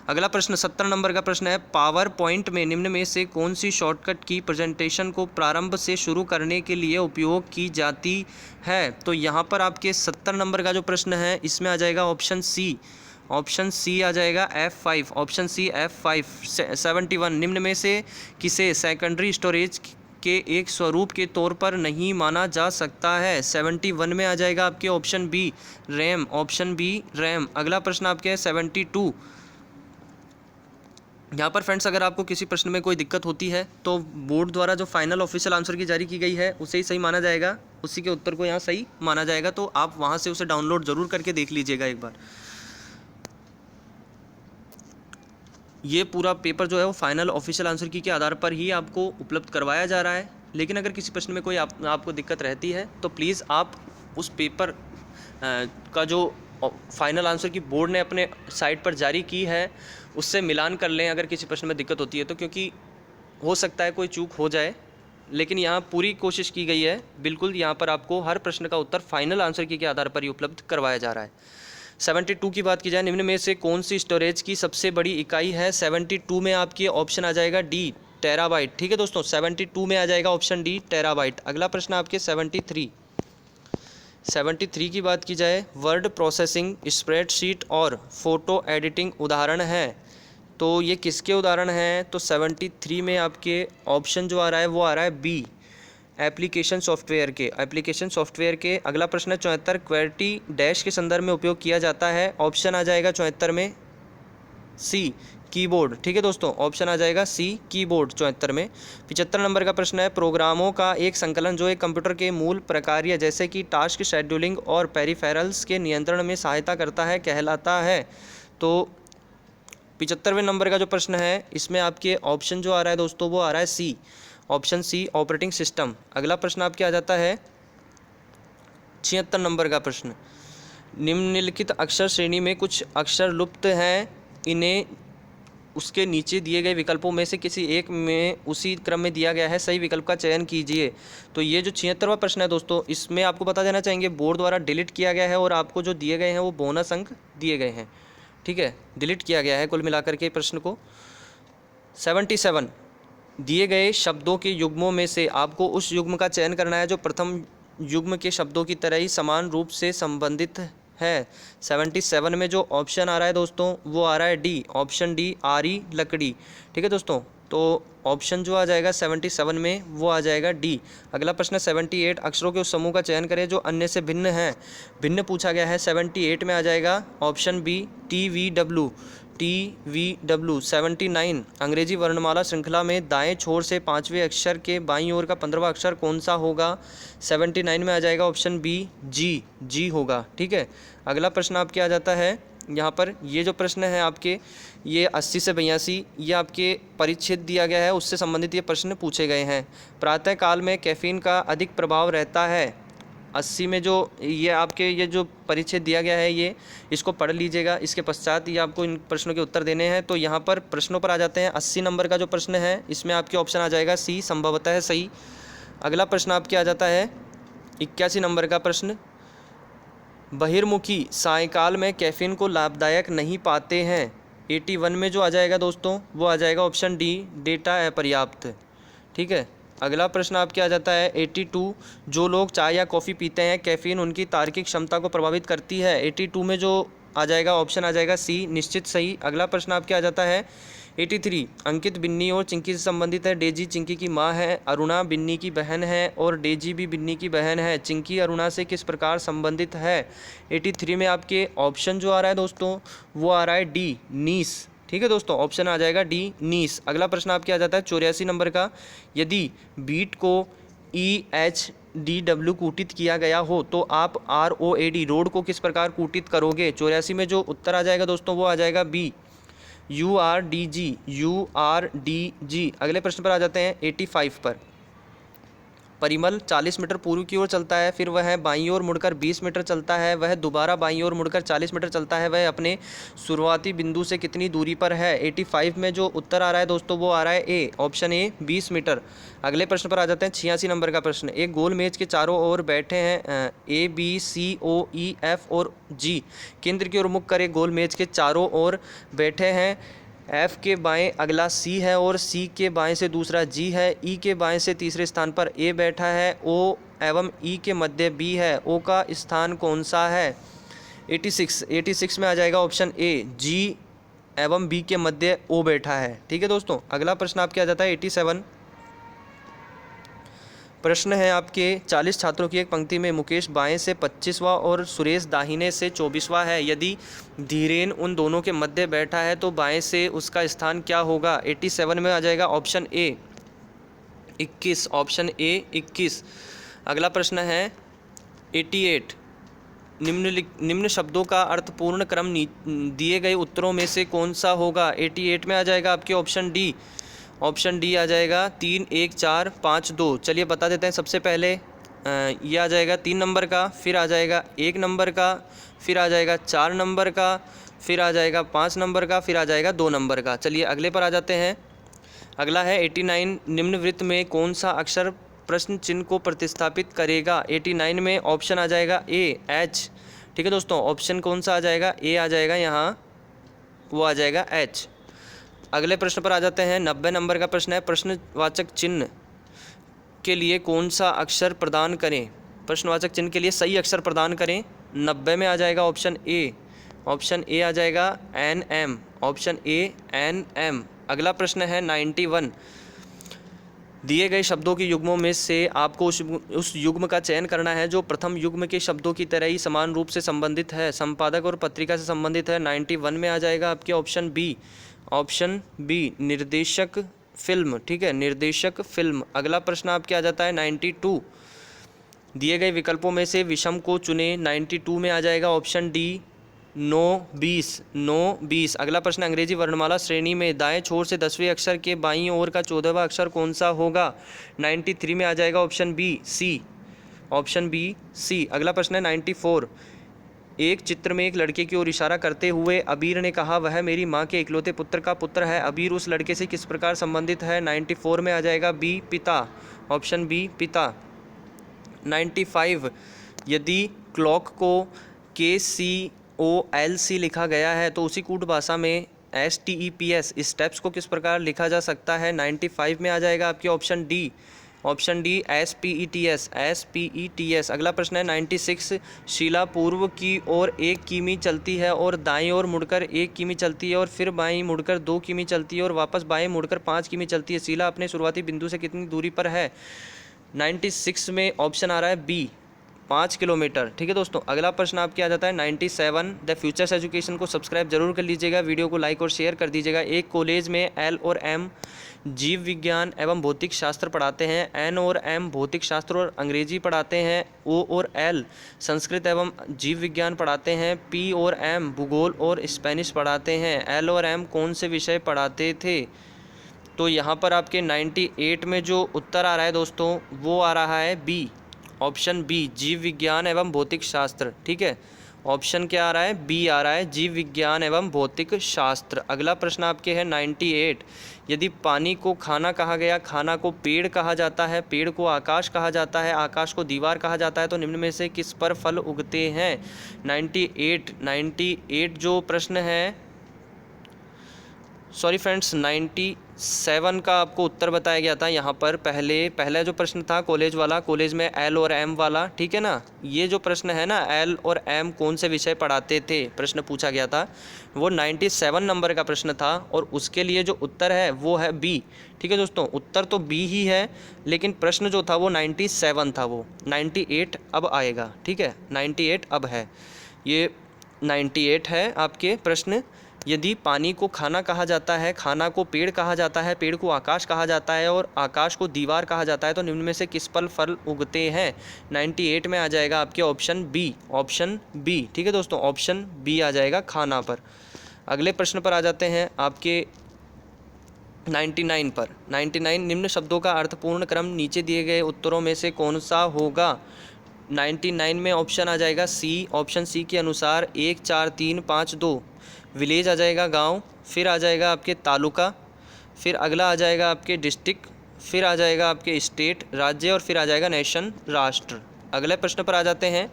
अगला प्रश्न 70 नंबर का प्रश्न है, पावर पॉइंट में निम्न में से कौन सी शॉर्टकट की प्रेजेंटेशन को प्रारंभ से शुरू करने के लिए उपयोग की जाती है? तो यहाँ पर आपके 70 नंबर का जो प्रश्न है इसमें आ जाएगा ऑप्शन सी आ जाएगा F5, ऑप्शन सी, F5। 71, निम्न में से किसे सेकेंडरी स्टोरेज के एक स्वरूप के तौर पर नहीं माना जा सकता है? 71 में आ जाएगा आपके option B, RAM, option B, RAM. अगला प्रश्न आपके 72, यहाँ पर फ्रेंड्स अगर आपको किसी प्रश्न में कोई दिक्कत होती है तो बोर्ड द्वारा जो फाइनल ऑफिशियल आंसर की जारी की गई है उसे ही सही माना जाएगा, उसी के उत्तर को यहाँ सही माना जाएगा। तो आप वहाँ से उसे डाउनलोड ज़रूर करके देख लीजिएगा एक बार। ये पूरा पेपर जो है वो फाइनल ऑफिशियल आंसर की के आधार पर ही आपको उपलब्ध करवाया जा रहा है। लेकिन अगर किसी प्रश्न में कोई आपको दिक्कत रहती है तो प्लीज़ आप उस पेपर का जो फाइनल आंसर की बोर्ड ने अपने साइट पर जारी की है उससे मिलान कर लें अगर किसी प्रश्न में दिक्कत होती है तो, क्योंकि हो सकता है कोई चूक हो जाए। लेकिन यहाँ पूरी कोशिश की गई है, बिल्कुल यहाँ पर आपको हर प्रश्न का उत्तर फाइनल आंसर की के आधार पर ही उपलब्ध करवाया जा रहा है। 72 की बात की जाए, निम्न में से कौन सी स्टोरेज की सबसे बड़ी इकाई है? 72 में आपकी ऑप्शन आ जाएगा डी, टेराबाइट। ठीक है दोस्तों, 72 में आ जाएगा ऑप्शन डी, टेराबाइट। अगला प्रश्न आपके 73 की बात की जाए, वर्ड प्रोसेसिंग, स्प्रेडशीट और फोटो एडिटिंग उदाहरण हैं, तो ये किसके उदाहरण हैं? तो 73 में आपके ऑप्शन जो आ रहा है वो आ रहा है बी, एप्लीकेशन सॉफ्टवेयर के, एप्लीकेशन सॉफ्टवेयर के। अगला प्रश्न है 74, क्वेर्टी डैश के संदर्भ में उपयोग किया जाता है, ऑप्शन आ जाएगा 74 में सी, कीबोर्ड। ठीक है दोस्तों, ऑप्शन आ जाएगा सी, कीबोर्ड 74 में। 75 नंबर का प्रश्न है, प्रोग्रामों का एक संकलन जो एक कंप्यूटर के मूल प्रकार्य जैसे कि टास्क शेड्यूलिंग और पेरिफेरल्स के नियंत्रण में सहायता करता है कहलाता है। तो 75वें नंबर का जो प्रश्न है इसमें आपके ऑप्शन जो आ रहा है दोस्तों वो आ रहा है सी, ऑप्शन सी, ऑपरेटिंग सिस्टम। अगला प्रश्न आपके आ जाता है 76 नंबर का प्रश्न, निम्नलिखित अक्षर श्रेणी में कुछ अक्षर लुप्त हैं, इन्हें उसके नीचे दिए गए विकल्पों में से किसी एक में उसी क्रम में दिया गया है, सही विकल्प का चयन कीजिए। तो ये जो 76वां प्रश्न है दोस्तों, इसमें आपको बता देना चाहेंगे बोर्ड द्वारा डिलीट किया गया है और आपको जो दिए गए हैं वो बोनस अंक दिए गए हैं। ठीक है, डिलीट किया गया है कुल मिलाकर के प्रश्न को। 77, दिए गए शब्दों के युग्मों में से आपको उस युग्म का चयन करना है जो प्रथम युग्म के शब्दों की तरह ही समान रूप से संबंधित है। 77 में जो ऑप्शन आ रहा है दोस्तों वो आ रहा है डी, ऑप्शन डी, आरी लकड़ी। ठीक है दोस्तों, तो ऑप्शन जो आ जाएगा 77 में वो आ जाएगा डी। अगला प्रश्न 78, अक्षरों के उस समूह का चयन करें जो अन्य से भिन्न है, भिन्न पूछा गया है। 78 में आ जाएगा ऑप्शन बी, TVW, TVW। 79, अंग्रेजी वर्णमाला श्रृंखला में दाएं छोर से 5वें अक्षर के बाईं ओर का 15वां अक्षर कौन सा होगा? 79 में आ जाएगा ऑप्शन बी, जी होगा। ठीक है, अगला प्रश्न आपके आ जाता है यहाँ पर, ये जो प्रश्न है आपके ये 80 से 82, ये आपके परिच्छेद दिया गया है उससे संबंधित ये प्रश्न पूछे गए हैं। प्रातः काल में कैफीन का अधिक प्रभाव रहता है। 80 में जो ये आपके ये जो परिच्छेद दिया गया है ये इसको पढ़ लीजिएगा, इसके पश्चात ये आपको इन प्रश्नों के उत्तर देने हैं। तो यहाँ पर प्रश्नों पर आ जाते हैं। 80 नंबर का जो प्रश्न है इसमें आपके ऑप्शन आ जाएगा सी, संभवतः है सही। अगला प्रश्न आपके आ जाता है 81 नंबर का प्रश्न, बहिर्मुखी सायकाल में कैफीन को लाभदायक नहीं पाते हैं। 81 में जो आ जाएगा दोस्तों वो आ जाएगा ऑप्शन डी, डेटा अपर्याप्त। ठीक है, अगला प्रश्न आपके आ जाता है 82, जो लोग चाय या कॉफ़ी पीते हैं कैफीन उनकी तार्किक क्षमता को प्रभावित करती है। 82 में जो आ जाएगा ऑप्शन आ जाएगा सी, निश्चित सही। अगला प्रश्न आपके आ जाता है 83, अंकित बिन्नी और चिंकी से संबंधित है। डेजी चिंकी की माँ है, अरुणा बिन्नी की बहन है और डेजी भी बिन्नी की बहन है। चिंकी अरुणा से किस प्रकार संबंधित है? 83 में आपके ऑप्शन जो आ रहा है दोस्तों वो आ रहा है डी, नीस। ठीक है दोस्तों, ऑप्शन आ जाएगा डी, नीस। अगला प्रश्न आपके आ जाता है 84 नंबर का, यदि बीट को EHDW कूटित किया गया हो तो आप ROAD, रोड को किस प्रकार कूटित करोगे? 84 में जो उत्तर आ जाएगा दोस्तों वो आ जाएगा बी, URDG, URDG। अगले प्रश्न पर आ जाते हैं 85 पर, परिमल 40 मीटर पूर्व की ओर चलता है, फिर वह बाईं ओर मुड़कर 20 मीटर चलता है, वह दोबारा बाईं ओर मुड़कर 40 मीटर चलता है, वह अपने शुरुआती बिंदु से कितनी दूरी पर है? 85 में जो उत्तर आ रहा है दोस्तों वो आ रहा है ए, ऑप्शन ए, 20 मीटर। अगले प्रश्न पर आ जाते हैं 86 नंबर का प्रश्न, एक गोल मेज के चारों ओर बैठे हैं ABCOEF और G, केंद्र की ओर मुख कर एक गोल मेज के चारों ओर बैठे हैं। F के बाएं अगला C है और C के बाएं से दूसरा G है, E के बाएं से तीसरे स्थान पर A बैठा है, O एवं E के मध्य B है, O का स्थान कौन सा है? 86 में आ जाएगा ऑप्शन ए, G एवं B के मध्य O बैठा है। ठीक है दोस्तों, अगला प्रश्न आपके आ जाता है 87, प्रश्न है आपके 40 छात्रों की एक पंक्ति में मुकेश बाएं से 25वां और सुरेश दाहिने से 24वां है। यदि धीरेन उन दोनों के मध्य बैठा है तो बाएं से उसका स्थान क्या होगा? 87 में आ जाएगा ऑप्शन ए 21, ऑप्शन ए 21। अगला प्रश्न है 88, निम्न शब्दों का अर्थपूर्ण क्रम दिए गए उत्तरों में से कौन सा होगा? 88 में आ जाएगा आपके ऑप्शन डी, ऑप्शन डी आ जाएगा 3 1 4 5 2। चलिए बता देते हैं। सबसे पहले ये आ जाएगा 3 नंबर का, फिर आ जाएगा 1 नंबर का, फिर आ जाएगा 4 नंबर का, फिर आ जाएगा 5 नंबर का, फिर आ जाएगा 2 नंबर का। चलिए अगले पर आ जाते हैं। अगला है 89, निम्नवृत्त में कौन सा अक्षर प्रश्न चिन्ह को प्रतिस्थापित करेगा? 89 में ऑप्शन आ जाएगा ए एच। ठीक है दोस्तों, ऑप्शन कौन सा आ जाएगा? ए आ जाएगा यहाँ, वो आ जाएगा एच। अगले प्रश्न पर आ जाते हैं। 90 नंबर का प्रश्न है, प्रश्नवाचक चिन्ह के लिए कौन सा अक्षर प्रदान करें? प्रश्नवाचक चिन्ह के लिए सही अक्षर प्रदान करें। 90 में आ जाएगा ऑप्शन ए, ऑप्शन ए आ जाएगा N M, option A N M. अगला प्रश्न है 91, दिए गए शब्दों के युग्मों में से आपको उस युग्म का चयन करना है जो प्रथम युग्म के शब्दों की तरह ही समान रूप से संबंधित है, संपादक और पत्रिका से संबंधित है। 91 में आ जाएगा आपके ऑप्शन बी, ऑप्शन बी निर्देशक फिल्म। ठीक है, निर्देशक फिल्म। अगला प्रश्न आपके आ जाता है 92, दिए गए विकल्पों में से विषम को चुने। 92 में आ जाएगा ऑप्शन डी 9 20, 9 20। अगला प्रश्न, अंग्रेजी वर्णमाला श्रेणी में दाएं छोर से 10वें अक्षर के बाईं ओर का 14वां अक्षर कौन सा होगा? 93 में आ जाएगा option B C, option B C. अगला प्रश्न है 94, एक चित्र में एक लड़के की ओर इशारा करते हुए अबीर ने कहा वह मेरी माँ के इकलौते पुत्र का पुत्र है। अबीर उस लड़के से किस प्रकार संबंधित है? 94 में आ जाएगा बी पिता, ऑप्शन बी पिता। 95, यदि क्लॉक को KCOLC लिखा गया है तो उसी कूट भाषा में STEPS स्टेप्स को किस प्रकार लिखा जा सकता है? 95 में आ जाएगा आपके option D, option D SPETS, SPETS। अगला प्रश्न है 96, शीला पूर्व की ओर 1 किमी चलती है और दाईं ओर मुड़कर 1 किमी चलती है और फिर बाईं मुड़कर 2 किमी चलती है और वापस बाएं मुड़कर 5 किमी चलती है। शीला अपने शुरुआती बिंदु से कितनी दूरी पर है? 96 में ऑप्शन आ रहा है बी 5 किलोमीटर। ठीक है दोस्तों, अगला प्रश्न आपके आ जाता है 97, द फ्यूचर्स एजुकेशन को सब्सक्राइब जरूर कर लीजिएगा, वीडियो को लाइक और शेयर कर दीजिएगा। एक कॉलेज में एल और एम जीव विज्ञान एवं भौतिक शास्त्र पढ़ाते हैं, एन और एम भौतिक शास्त्र और अंग्रेजी पढ़ाते हैं, ओ और एल संस्कृत एवं जीव विज्ञान पढ़ाते हैं, पी और एम भूगोल और स्पेनिश पढ़ाते हैं। एल और एम कौन से विषय पढ़ाते थे? तो यहाँ पर आपके 98 में जो उत्तर आ रहा है दोस्तों वो आ रहा है बी, ऑप्शन बी जीव विज्ञान एवं भौतिक शास्त्र। ठीक है, ऑप्शन क्या आ रहा है? बी आ रहा है जीव विज्ञान एवं भौतिक शास्त्र। अगला प्रश्न आपके है 98, यदि पानी को खाना कहा गया, खाना को पेड़ कहा जाता है, पेड़ को आकाश कहा जाता है, आकाश को दीवार कहा जाता है, तो निम्न में से किस पर फल उगते हैं? 98 जो प्रश्न है, सॉरी फ्रेंड्स 97 का आपको उत्तर बताया गया था यहाँ पर। पहला जो प्रश्न था कॉलेज वाला, कॉलेज में एल और एम वाला, ठीक है ना। ये जो प्रश्न है ना, एल और एम कौन से विषय पढ़ाते थे, प्रश्न पूछा गया था, वो 97 नंबर का प्रश्न था और उसके लिए जो उत्तर है वो है बी। ठीक है दोस्तों, उत्तर तो बी ही है, लेकिन प्रश्न जो था वो 97 था, वो 98 अब आएगा। ठीक है, 98 अब है, ये 98 है आपके प्रश्न। यदि पानी को खाना कहा जाता है, खाना को पेड़ कहा जाता है, पेड़ को आकाश कहा जाता है और आकाश को दीवार कहा जाता है, तो निम्न में से किस पर फल उगते हैं? 98 में आ जाएगा आपके ऑप्शन बी, ऑप्शन बी। ठीक है दोस्तों, ऑप्शन बी आ जाएगा खाना पर। अगले प्रश्न पर आ जाते हैं आपके 99 पर। 99, निम्न शब्दों का अर्थपूर्ण क्रम नीचे दिए गए उत्तरों में से कौन सा होगा? 99 में ऑप्शन आ जाएगा सी, ऑप्शन सी के अनुसार 1 4 3 5 2। विलेज आ जाएगा गांव, फिर आ जाएगा आपके तालुका, फिर अगला आ जाएगा आपके डिस्ट्रिक्ट, फिर आ जाएगा आपके स्टेट राज्य और फिर आ जाएगा नेशन राष्ट्र। अगले प्रश्न पर आ जाते हैं।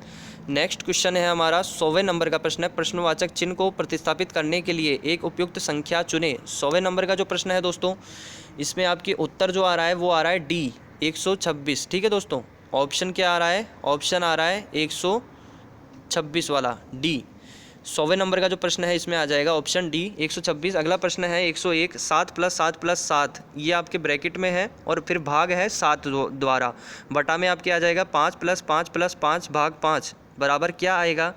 नेक्स्ट क्वेश्चन है हमारा 100वें नंबर का प्रश्न है, प्रश्नवाचक चिन्ह को प्रतिस्थापित करने के लिए एक उपयुक्त संख्या चुने। 100वें नंबर का जो प्रश्न है दोस्तों, इसमें आपके उत्तर जो आ रहा है वो आ रहा है डी 126। ठीक है दोस्तों, ऑप्शन क्या आ रहा है? ऑप्शन आ रहा है 126 वाला डी। 100वें नंबर का जो प्रश्न है इसमें आ जाएगा ऑप्शन डी 126। अगला प्रश्न है 101, 7 + 7 + 7, ये आपके ब्रैकेट में है और फिर भाग है 7 द्वारा, बटा में आपके आ जाएगा 5 + 5 + 5 भाग 5 बराबर क्या आएगा।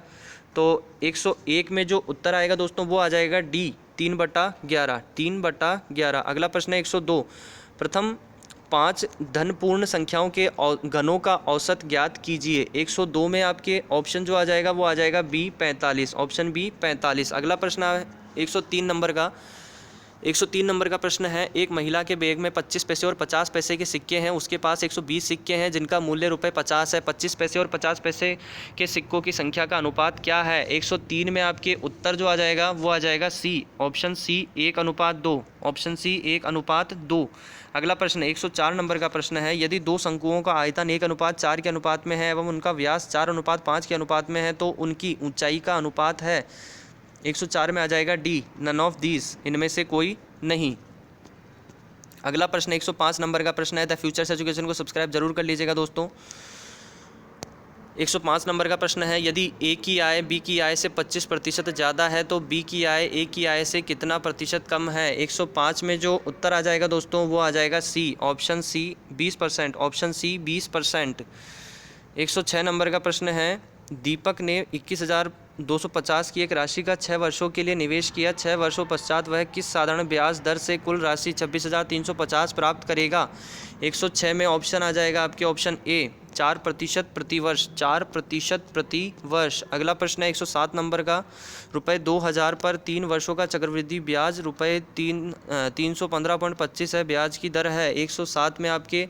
तो 101 में जो उत्तर आएगा दोस्तों वो आ जाएगा डी 3/11, 3/11। अगला प्रश्न है 102, प्रथम 5 धनपूर्ण संख्याओं के घनों का औसत ज्ञात कीजिए। 102 में आपके ऑप्शन जो आ जाएगा वो आ जाएगा बी 45, ऑप्शन बी 45। अगला प्रश्न है 103 नंबर का। 103 नंबर का प्रश्न है, एक महिला के बैग में 25 पैसे और 50 पैसे के सिक्के हैं, उसके पास 120 सिक्के हैं जिनका मूल्य रुपये 50 है। 25 पैसे और 50 पैसे के सिक्कों की संख्या का अनुपात क्या है। 103 में आपके उत्तर जो आ जाएगा वो आ जाएगा सी, ऑप्शन सी 1:2, ऑप्शन सी 1:2। अगला प्रश्न 104 नंबर का प्रश्न है, यदि दो शंकुओं का आयतन 1:4 के अनुपात में है एवं उनका व्यास 4:5 के अनुपात में है तो उनकी ऊंचाई का अनुपात है। 104 में आ जाएगा डी नन ऑफ दीज, इनमें से कोई नहीं। अगला प्रश्न 105 नंबर का प्रश्न है, द फ्यूचर्स एजुकेशन को सब्सक्राइब जरूर कर लीजिएगा दोस्तों। 105 नंबर का प्रश्न है, यदि ए की आय बी की आय से 25% ज़्यादा है तो बी की आय ए की आय से कितना प्रतिशत कम है। 105 में जो उत्तर आ जाएगा दोस्तों वो आ जाएगा C, option C 20%, option C 20%। 106 number का प्रश्न है, दीपक ने 21,250 की एक राशि का 6 वर्षों के लिए निवेश किया। 6 वर्षों पश्चात वह किस साधारण ब्याज दर से कुल राशि 26,350 प्राप्त करेगा। 106 में ऑप्शन आ जाएगा आपके ऑप्शन ए 4% प्रति वर्ष, 4% प्रति वर्ष। अगला प्रश्न है 107 नंबर का, रुपये 2,000 पर 3 वर्षों का चक्रवृद्धि ब्याज रुपये 315.25 है, ब्याज की दर है। 107 में आपके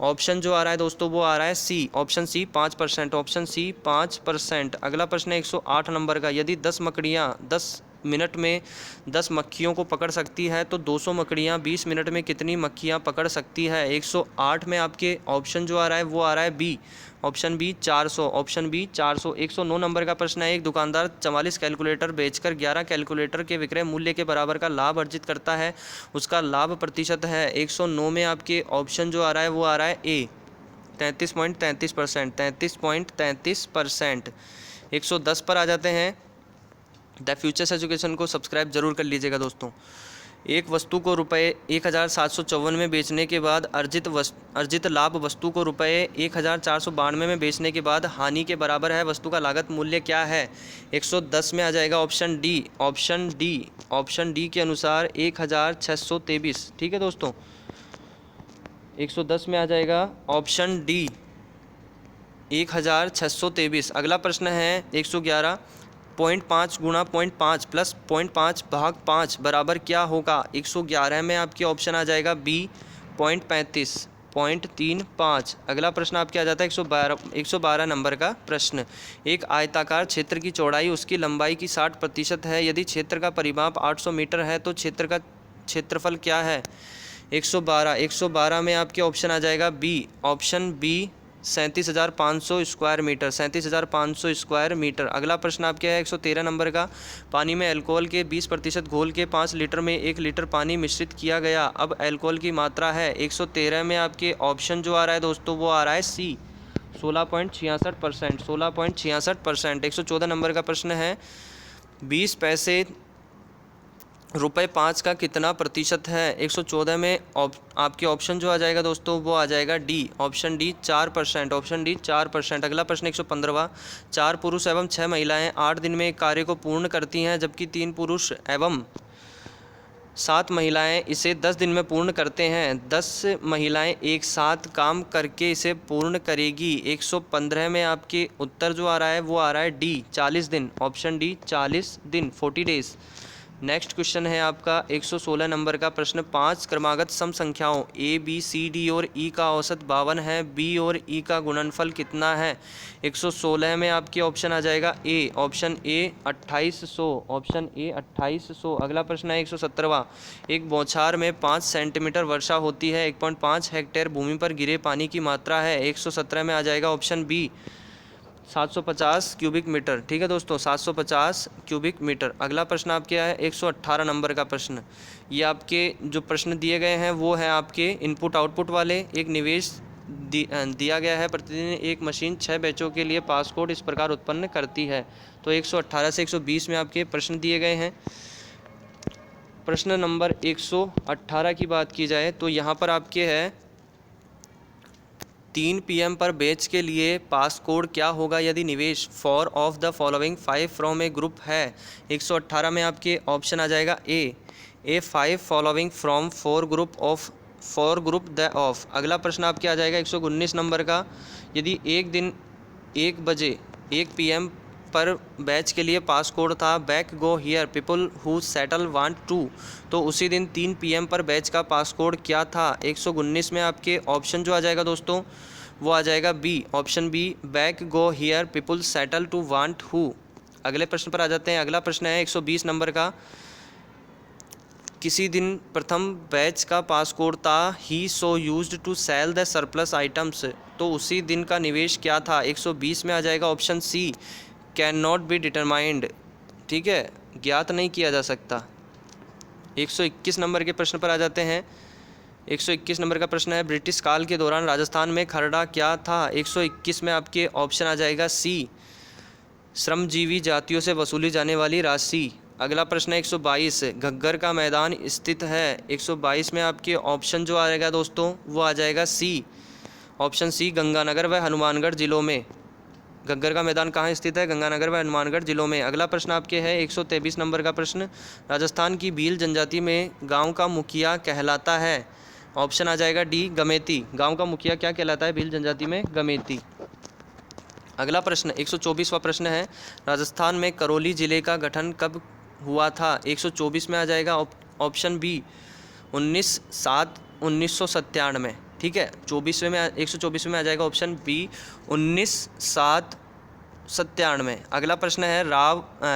ऑप्शन जो आ रहा है दोस्तों वो आ रहा है सी, ऑप्शन सी 5%, ऑप्शन सी 5%। अगला प्रश्न है 108 नंबर का, यदि 10 मकड़ियाँ 10 मिनट में 10 मक्खियों को पकड़ सकती है तो 200 मकड़ियाँ 20 मिनट में कितनी मक्खियाँ पकड़ सकती है। 108 में आपके ऑप्शन जो आ रहा है वो आ रहा है B, option B 400, option B 400। 109 number का प्रश्न है, एक दुकानदार 44 कैलकुलेटर बेचकर 11 कैलकुलेटर के विक्रय मूल्य के बराबर का लाभ अर्जित करता है, उसका लाभ प्रतिशत है। 109 में आपके ऑप्शन जो आ रहा है वो आ रहा है ए 33.33%, 33.33%। 110 पर आ जाते हैं, द फ्यूचर्स एजुकेशन को सब्सक्राइब जरूर कर लीजिएगा दोस्तों। एक वस्तु को रुपये 1,754 में बेचने के बाद अर्जित लाभ वस्तु को रुपये 1,492 में बेचने के बाद हानि के बराबर है, वस्तु का लागत मूल्य क्या है। 110 में आ जाएगा option D, option D, option D के अनुसार 1,623। ठीक है दोस्तों, 110 में आ जाएगा ऑप्शन डी 1,623। अगला प्रश्न है 111, 0.5 गुणा 0.5 प्लस 0.5 भाग 5 बराबर क्या होगा। 111 में आपके ऑप्शन आ जाएगा बी 0.35, 0.35। अगला प्रश्न आपके आ जाता है 112 नंबर का प्रश्न, एक आयताकार क्षेत्र की चौड़ाई उसकी लंबाई की 60% है, यदि क्षेत्र का परिमाप 800 मीटर है तो क्षेत्र का क्षेत्रफल क्या है। 112 में आपके ऑप्शन आ जाएगा B, option B 37,500 square metre, 37,500 square metre. अगला प्रश्न आपके है 113 नंबर का, पानी में अल्कोहल के 20% घोल के 5 लीटर में 1 लीटर पानी मिश्रित किया गया, अब अल्कोहल की मात्रा है। 113 में आपके ऑप्शन जो आ रहा है दोस्तों वो आ रहा है सी 16.66%, 16.66%। 114 नंबर का प्रश्न है, 20 पैसे रुपये 5 का कितना प्रतिशत है। 114 में आपके ऑप्शन जो आ जाएगा दोस्तों वो आ जाएगा D, option D 4%, option D 4%। अगला प्रश्न 115, 4 पुरुष एवं 6 महिलाएं 8 दिन में एक कार्य को पूर्ण करती हैं जबकि 3 पुरुष एवं 7 महिलाएं इसे 10 दिन में पूर्ण करते हैं। 10 महिलाएं एक साथ काम करके इसे पूर्ण करेगी। 115 में आपके उत्तर जो आ रहा है वो आ रहा है डी 40 दिन, ऑप्शन डी 40 दिन, 40 डेज। नेक्स्ट क्वेश्चन है आपका 116 नंबर का प्रश्न, 5 क्रमागत सम संख्याओं ए बी सी डी और ई का औसत 52 है, बी और ई का गुणनफल कितना है। 116 में आपके ऑप्शन आ जाएगा ए, ऑप्शन ए 2800, ऑप्शन ए 2800। अगला प्रश्न है 117वां, एक बौछार में 5 सेंटीमीटर वर्षा होती है, 1.5 हेक्टेयर भूमि पर गिरे पानी की मात्रा है। 117 में आ जाएगा ऑप्शन बी 750 क्यूबिक मीटर। ठीक है दोस्तों, 750 क्यूबिक मीटर। अगला प्रश्न आपके है 118 नंबर का प्रश्न, ये आपके जो प्रश्न दिए गए हैं वो है आपके इनपुट आउटपुट वाले। एक निवेश दिया गया है प्रतिदिन एक मशीन 6 बैचों के लिए पासकोड इस प्रकार उत्पन्न करती है। तो 118 से 120 में आपके प्रश्न दिए गए हैं। प्रश्न नंबर 118 की बात की जाए तो यहाँ पर आपके है 3 PM पर बैच के लिए पास कोड क्या होगा यदि निवेश 4 of the following 5 from A group है। 118 में आपके ऑप्शन आ जाएगा ए 5 following from 4 group the of. अगला प्रश्न आपके आ जाएगा 119 नंबर का, यदि एक दिन 1 बजे 1 PM पर बैच के लिए पास कोड था back go here people who settle want to, तो उसी दिन 3 PM पर बैच का पास कोड क्या था। 119 में आपके ऑप्शन जो आ जाएगा दोस्तों वो आ जाएगा B, option B, back go here people settle to want who. अगले प्रश्न पर आ जाते हैं। अगला प्रश्न है 120 नंबर का, किसी दिन प्रथम बैच का पास कोड था ही so used to sell the surplus items, तो उसी दिन का निवेश क्या था। 120 में आ जाएगा option C, can not be determined, ठीक है, ज्ञात नहीं किया जा सकता। 121 नंबर के प्रश्न पर आ जाते हैं। 121 नंबर का प्रश्न है, ब्रिटिश काल के दौरान राजस्थान में खरड़ा क्या था। 121 में आपके ऑप्शन आ जाएगा सी, श्रमजीवी जातियों से वसूली जाने वाली राशि। अगला प्रश्न है 122, घग्गर का मैदान स्थित है। 122 में आपके ऑप्शन जो आएगा दोस्तों वो आ जाएगा सी, ऑप्शन सी, गंगानगर व हनुमानगढ़ जिलों में। घग्गर का मैदान कहाँ स्थित है, गंगानगर व हनुमानगढ़ जिलों में। अगला प्रश्न आपके है 123 नंबर का प्रश्न, राजस्थान की भील जनजाति में गांव का मुखिया कहलाता है। ऑप्शन आ जाएगा डी, गमेती। गांव का मुखिया क्या कहलाता है भील जनजाति में, गमेती। अगला प्रश्न 124वां प्रश्न है, राजस्थान में करौली जिले का गठन कब हुआ था। 124 में आ जाएगा ऑप्शन बी, 19/7/1997, ठीक है। 124 में आ जाएगा ऑप्शन बी, 19/7/97। अगला प्रश्न है,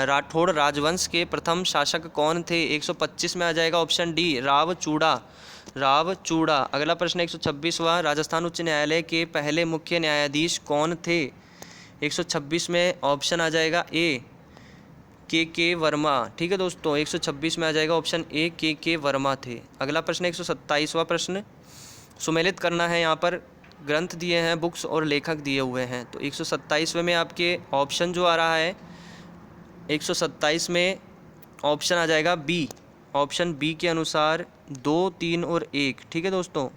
राठौड़ राजवंश के प्रथम शासक कौन थे। 125 में आ जाएगा ऑप्शन डी, रावचूड़ा। अगला प्रश्न 126वां, राजस्थान उच्च न्यायालय के पहले मुख्य न्यायाधीश कौन थे। 126 में ऑप्शन आ जाएगा ए, के वर्मा, ठीक है दोस्तों। 126 में आ जाएगा ऑप्शन ए, के वर्मा थे। अगला प्रश्न 127वां प्रश्न, सुमेलित करना है, यहाँ पर ग्रंथ दिए हैं, बुक्स और लेखक दिए हुए हैं। तो 127वें में आपके ऑप्शन जो आ रहा है 127 में ऑप्शन आ जाएगा बी, ऑप्शन बी के अनुसार 2, 3 और 1, ठीक है दोस्तों।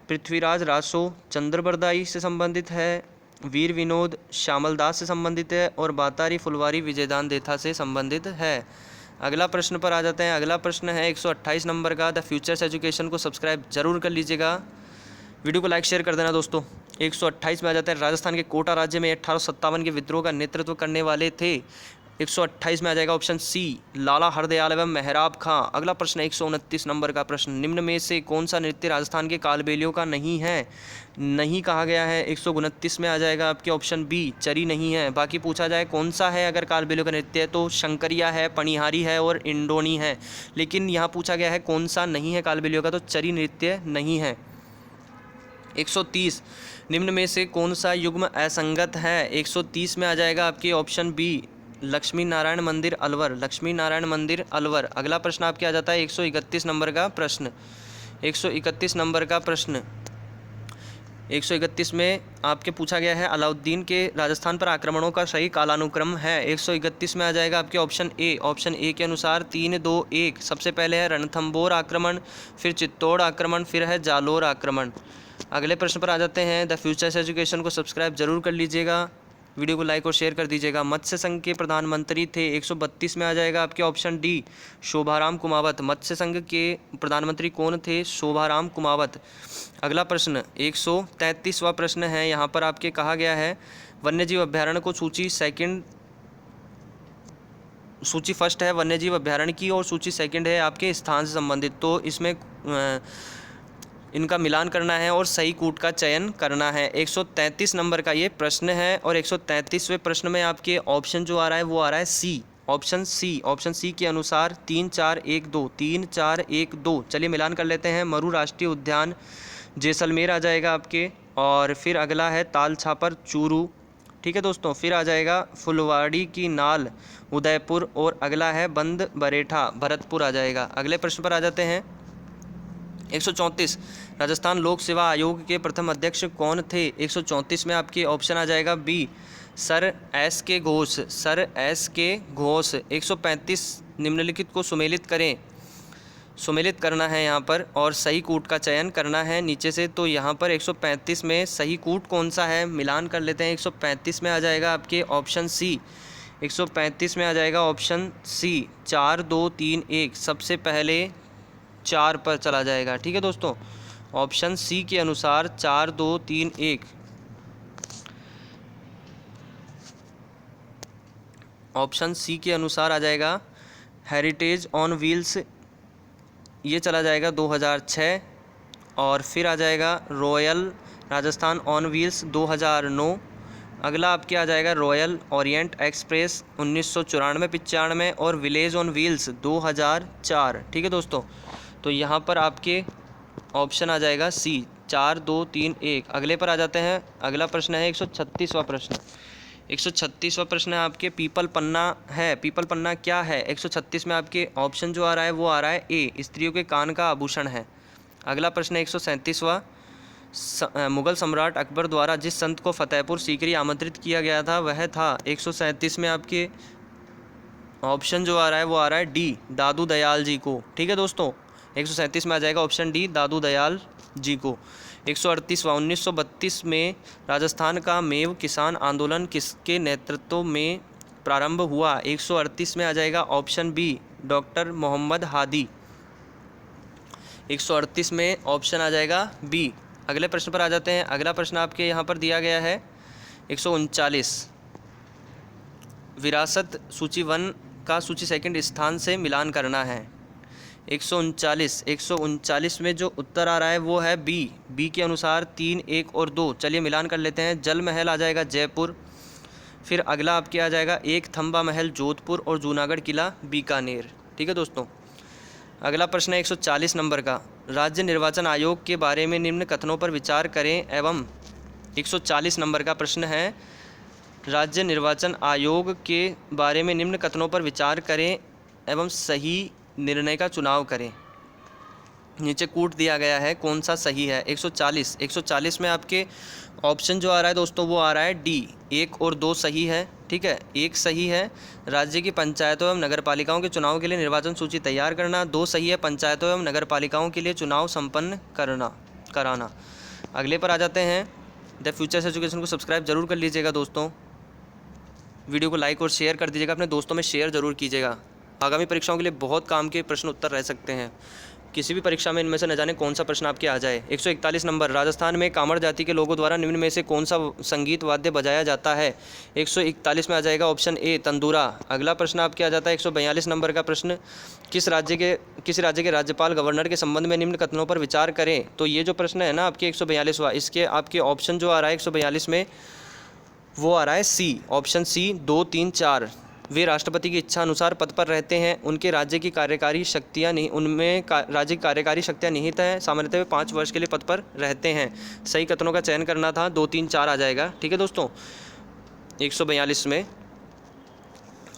पृथ्वीराज रासो चंद्रबरदाई से संबंधित है, वीर विनोद श्यामल दास से संबंधित है और बातारी फुलवारी विजयदान देथा से संबंधित है। अगला प्रश्न पर आ जाते हैं। अगला प्रश्न है 128 नंबर का, द फ्यूचर्स एजुकेशन को सब्सक्राइब जरूर कर लीजिएगा, वीडियो को लाइक शेयर कर देना दोस्तों। 128 में आ जाता है, राजस्थान के कोटा राज्य में 1857 के विद्रोह का नेतृत्व करने वाले थे। 128 में आ जाएगा ऑप्शन सी, लाला हरदयाल एवं मेहराब खां। अगला प्रश्न 129 नंबर का प्रश्न, निम्न में से कौन सा नृत्य राजस्थान के कालबेलियों का नहीं है, नहीं कहा गया है। 129 में आ जाएगा आपके ऑप्शन बी, चरी नहीं है। बाकी पूछा जाए कौन सा है अगर कालबेलियों का नृत्य है तो शंकरिया है, पनिहारी है और इंडोनी है, लेकिन यहाँ पूछा गया है कौन सा नहीं है कालबेलियों का, तो चरी नृत्य नहीं है। 130, निम्न में से कौन सा युग्म असंगत है। 130 में आ जाएगा आपके ऑप्शन बी, लक्ष्मी नारायण मंदिर अलवर, लक्ष्मी नारायण मंदिर अलवर। अगला प्रश्न आपके आ जाता है 131 नंबर का प्रश्न। 131 नंबर का प्रश्न 131 में आपके पूछा गया है, अलाउद्दीन के राजस्थान पर आक्रमणों का सही कालानुक्रम है। 131 में आ जाएगा आपके ऑप्शन ए, ऑप्शन ए के अनुसार 3, 2, 1। सबसे पहले है रणथंभौर आक्रमण, फिर चित्तौड़ आक्रमण, फिर है जालोर आक्रमण। अगले प्रश्न पर आ जाते हैं। द फ्यूचर्स एजुकेशन को सब्सक्राइब जरूर कर लीजिएगा, वीडियो को लाइक और शेयर कर दीजिएगा। मत्स्य संघ के प्रधानमंत्री थे। 132 में आ जाएगा आपके ऑप्शन डी, शोभाराम कुमावत। मत्स्य संघ के प्रधानमंत्री कौन थे, शोभाराम कुमावत। अगला प्रश्न 133वां प्रश्न है, यहाँ पर आपके कहा गया है, वन्यजीव अभ्यारण्य को सूची फर्स्ट है वन्यजीव अभ्यारण्य की और सूची सेकंड है आपके स्थान से संबंधित, तो इसमें इनका मिलान करना है और सही कूट का चयन करना है। 133 नंबर का ये प्रश्न है और 133वें प्रश्न में आपके ऑप्शन जो आ रहा है वो आ रहा है सी, ऑप्शन सी के अनुसार 3, 4, 1, 2, 3, 4, 1, 2। चलिए मिलान कर लेते हैं। मरु राष्ट्रीय उद्यान जैसलमेर आ जाएगा आपके, और फिर अगला है ताल छापर चूरू, ठीक है दोस्तों। फिर आ जाएगा फुलवाड़ी की नाल उदयपुर, और अगला है बंद बरेठा भरतपुर आ जाएगा। अगले प्रश्न पर आ जाते हैं। 134 राजस्थान लोक सेवा आयोग के प्रथम अध्यक्ष कौन थे? 134 में आपके ऑप्शन आ जाएगा बी सर एस के घोष, सर एस के घोष। 135 निम्नलिखित को सुमेलित करें, सुमेलित करना है यहाँ पर और सही कूट का चयन करना है नीचे से। तो यहाँ पर 135 में सही कूट कौन सा है, मिलान कर लेते हैं। 135 में आ जाएगा आपके ऑप्शन सी, 135 में आ जाएगा ऑप्शन सी 4 2 3 1, सबसे पहले 4 पर चला जाएगा। ठीक है दोस्तों, ऑप्शन सी के अनुसार 4 2 3 1, ऑप्शन सी के अनुसार आ जाएगा हेरिटेज ऑन व्हील्स, ये चला जाएगा 2006। और फिर आ जाएगा रॉयल राजस्थान ऑन व्हील्स 2009। अगला आपके आ जाएगा रॉयल ओरिएंट एक्सप्रेस 1994-95 और विलेज ऑन व्हील्स 2004। ठीक है दोस्तों, तो यहाँ पर आपके ऑप्शन आ जाएगा सी 4 2 3 1। अगले पर आ जाते हैं। अगला प्रश्न है 136वां प्रश्न। 136वां प्रश्न है आपके पीपल पन्ना है। पीपल पन्ना क्या है? 136 में आपके ऑप्शन जो आ रहा है वो आ रहा है ए स्त्रियों के कान का आभूषण है। अगला प्रश्न है 137वां, मुगल सम्राट अकबर द्वारा जिस संत को फतेहपुर सीकरी आमंत्रित किया गया था वह था। 137 में आपके ऑप्शन जो आ रहा है वो आ रहा है डी दादू दयाल जी को। ठीक है दोस्तों, 137 में आ जाएगा ऑप्शन डी दादू दयाल जी को। 138वां 1932 में राजस्थान का मेव किसान आंदोलन किसके नेतृत्व में प्रारंभ हुआ? 138 में आ जाएगा option B doctor Mohammad Hadi. 138 में ऑप्शन आ जाएगा बी। अगले प्रश्न पर आ जाते हैं। अगला प्रश्न आपके यहाँ पर दिया गया है 139, विरासत सूची 1 का सूची सेकंड स्थान से मिलान करना है। 139 में जो उत्तर आ रहा है वो है बी के अनुसार 3 1 और 2। चलिए मिलान कर लेते हैं। जल महल आ जाएगा जयपुर, फिर अगला आपके आ जाएगा एक थंबा महल जोधपुर और जूनागढ़ किला बीकानेर। ठीक है दोस्तों, अगला प्रश्न है 140 नंबर का, राज्य निर्वाचन आयोग के बारे में निम्न कथनों पर विचार करें एवं 140 नंबर का प्रश्न है राज्य निर्वाचन आयोग के बारे में निम्न कथनों पर विचार करें एवं सही निर्णय का चुनाव करें। नीचे कूट दिया गया है कौन सा सही है। 140 में आपके ऑप्शन जो आ रहा है दोस्तों वो आ रहा है डी 1 और 2 सही है। ठीक है, 1 सही है राज्य की पंचायतों एवं नगरपालिकाओं के चुनाव के लिए निर्वाचन सूची तैयार करना। 2 सही है पंचायतों एवं नगरपालिकाओं के लिए चुनाव संपन्न कराना। अगले पर आ जाते हैं। द फ्यूचर्स एजुकेशन को सब्सक्राइब जरूर कर लीजिएगा दोस्तों, वीडियो को लाइक और शेयर कर दीजिएगा, अपने दोस्तों में शेयर ज़रूर कीजिएगा। आगामी परीक्षाओं के लिए बहुत काम के प्रश्न उत्तर रह सकते हैं, किसी भी परीक्षा में इनमें से न जाने कौन सा प्रश्न आपके आ जाए। 141 नंबर, राजस्थान में कामड़ जाति के लोगों द्वारा निम्न में से कौन सा संगीत वाद्य बजाया जाता है? 141 में आ जाएगा ऑप्शन ए तंदूरा। अगला प्रश्न आपके आ जाता है 142 नंबर का प्रश्न, किस राज्य के राज्यपाल गवर्नर के संबंध में निम्न कथनों पर विचार करें? तो ये जो प्रश्न है ना आपके 142वां, इसके आपके ऑप्शन जो आ रहा है 142 में वो आ रहा है सी, ऑप्शन सी 2 3 4। वे राष्ट्रपति की इच्छा अनुसार पद पर रहते हैं, उनके राज्य की कार्यकारी शक्तियाँ नहीं, उनमें राज्य की कार्यकारी शक्तियाँ निहित हैं, सामान्यतः वे 5 वर्ष के लिए पद पर रहते हैं। सही कथनों का चयन करना था, 2 3 4 आ जाएगा। ठीक है दोस्तों, 142 में।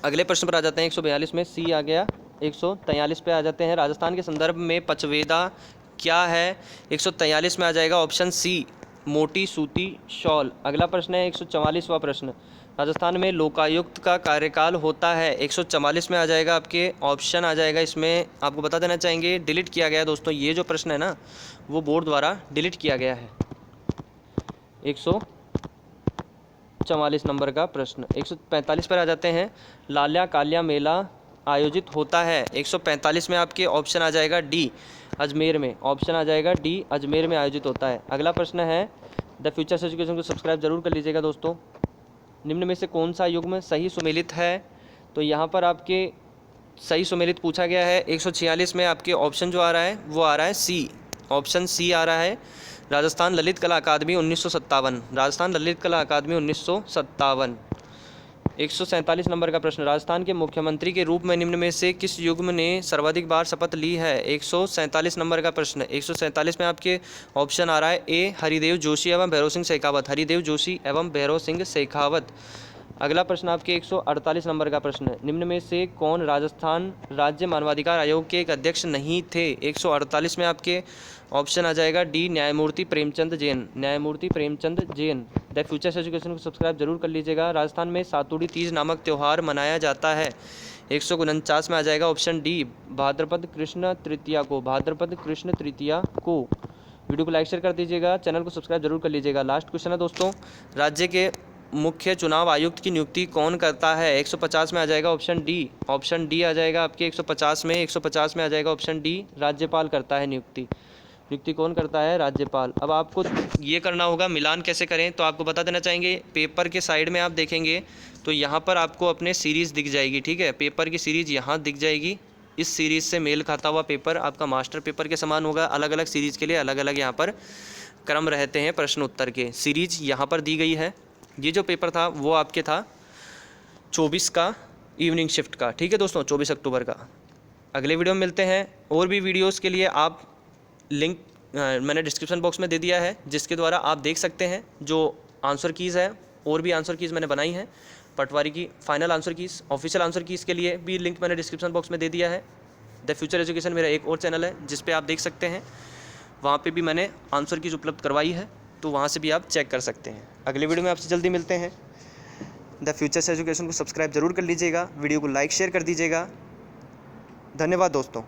अगले प्रश्न पर आ जाते हैं। 142 में सी आ गया। 143 पे आ जाते हैं। राजस्थान के संदर्भ में पचवेदा क्या है? 143 में आ जाएगा ऑप्शन सी मोटी सूती शॉल। अगला प्रश्न है 144वां प्रश्न, राजस्थान में लोकायुक्त का कार्यकाल होता है। 144 में आ जाएगा आपके ऑप्शन आ जाएगा, इसमें आपको बता देना चाहेंगे डिलीट किया गया है दोस्तों, ये जो प्रश्न है ना वो बोर्ड द्वारा डिलीट किया गया है। 144 नंबर का प्रश्न। 145 पर आ जाते हैं। लाल्या काल्या मेला आयोजित होता है। 145 में आपके ऑप्शन आ जाएगा डी अजमेर में, ऑप्शन आ जाएगा डी अजमेर में आयोजित होता है। अगला प्रश्न है, द फ्यूचर्स एजुकेशन को सब्सक्राइब जरूर कर लीजिएगा दोस्तों। निम्न में से कौन सा युग्म सही सुमेलित है? तो यहाँ पर आपके सही सुमेलित पूछा गया है। 146 में आपके ऑप्शन जो आ रहा है वो आ रहा है सी, ऑप्शन सी आ रहा है राजस्थान ललित कला अकादमी 1957, राजस्थान ललित कला अकादमी 1957। 147 नंबर का प्रश्न, राजस्थान के मुख्यमंत्री के रूप में निम्न में से किस युग्म ने सर्वाधिक बार शपथ ली है? 147 नंबर का प्रश्न। 147 में आपके ऑप्शन आ रहा है ए हरिदेव जोशी एवं भैरव सिंह शेखावत, हरिदेव जोशी एवं भैरव सिंह शेखावत। अगला प्रश्न आपके 148 नंबर का प्रश्न है, निम्न में से कौन राजस्थान राज्य मानवाधिकार आयोग के एक अध्यक्ष नहीं थे? 148 में आपके ऑप्शन आ जाएगा डी, न्यायमूर्ति प्रेमचंद जैन। न्यायमूर्ति Premchand Jain. The futures education को सब्सक्राइब जरूर कर लीजिएगा। राजस्थान में सातुड़ी तीज नामक त्यौहार मनाया जाता है। 149 में आ जाएगा ऑप्शन डी, भाद्रपद कृष्ण तृतीया को। भाद्रपद कृष्ण तृतीया को। वीडियो को लाइक शेयर कर दीजिएगा, चैनल को सब्सक्राइब जरूर कर लीजिएगा। लास्ट क्वेश्चन है दोस्तों, राज्य के मुख्य चुनाव आयुक्त की नियुक्ति कौन करता है? 150 में आ जाएगा ऑप्शन डी। ऑप्शन डी आ जाएगा आपके 150 में। 150 में आ जाएगा ऑप्शन डी, राज्यपाल करता है नियुक्ति। नियुक्ति कौन करता है? राज्यपाल। अब आपको ये करना होगा, मिलान कैसे करें तो आपको बता देना चाहेंगे। पेपर के साइड में आप देखेंगे तो यहाँ पर आपको अपने सीरीज़ दिख जाएगी, ठीक है। पेपर की सीरीज़ यहाँ दिख जाएगी। इस सीरीज़ से मेल खाता हुआ पेपर आपका मास्टर पेपर के समान होगा। अलग अलग सीरीज़ के लिए अलग अलग यहाँ पर क्रम रहते हैं प्रश्न उत्तर के। सीरीज़ यहाँ पर दी गई है। ये जो पेपर था वो आपके था 24 का इवनिंग शिफ्ट का, ठीक है दोस्तों, 24 अक्टूबर का। अगले वीडियो में मिलते हैं। और भी वीडियोस के लिए आप लिंक मैंने डिस्क्रिप्शन बॉक्स में दे दिया है, जिसके द्वारा आप देख सकते हैं जो आंसर कीज़ है। और भी आंसर कीज़ मैंने बनाई हैं, पटवारी की final answer keys, official answer keys के लिए भी लिंक मैंने डिस्क्रिप्शन बॉक्स में दे दिया है। द फ्यूचर एजुकेशन मेरा एक और चैनल है जिस पे आप देख सकते हैं, वहाँ पे भी मैंने आंसर कीज़ उपलब्ध करवाई है, तो वहाँ से भी आप चेक कर सकते हैं। अगले वीडियो में आपसे जल्दी मिलते हैं। द फ्यूचर्स एजुकेशन को सब्सक्राइब जरूर कर लीजिएगा, वीडियो को लाइक शेयर कर दीजिएगा। धन्यवाद दोस्तों।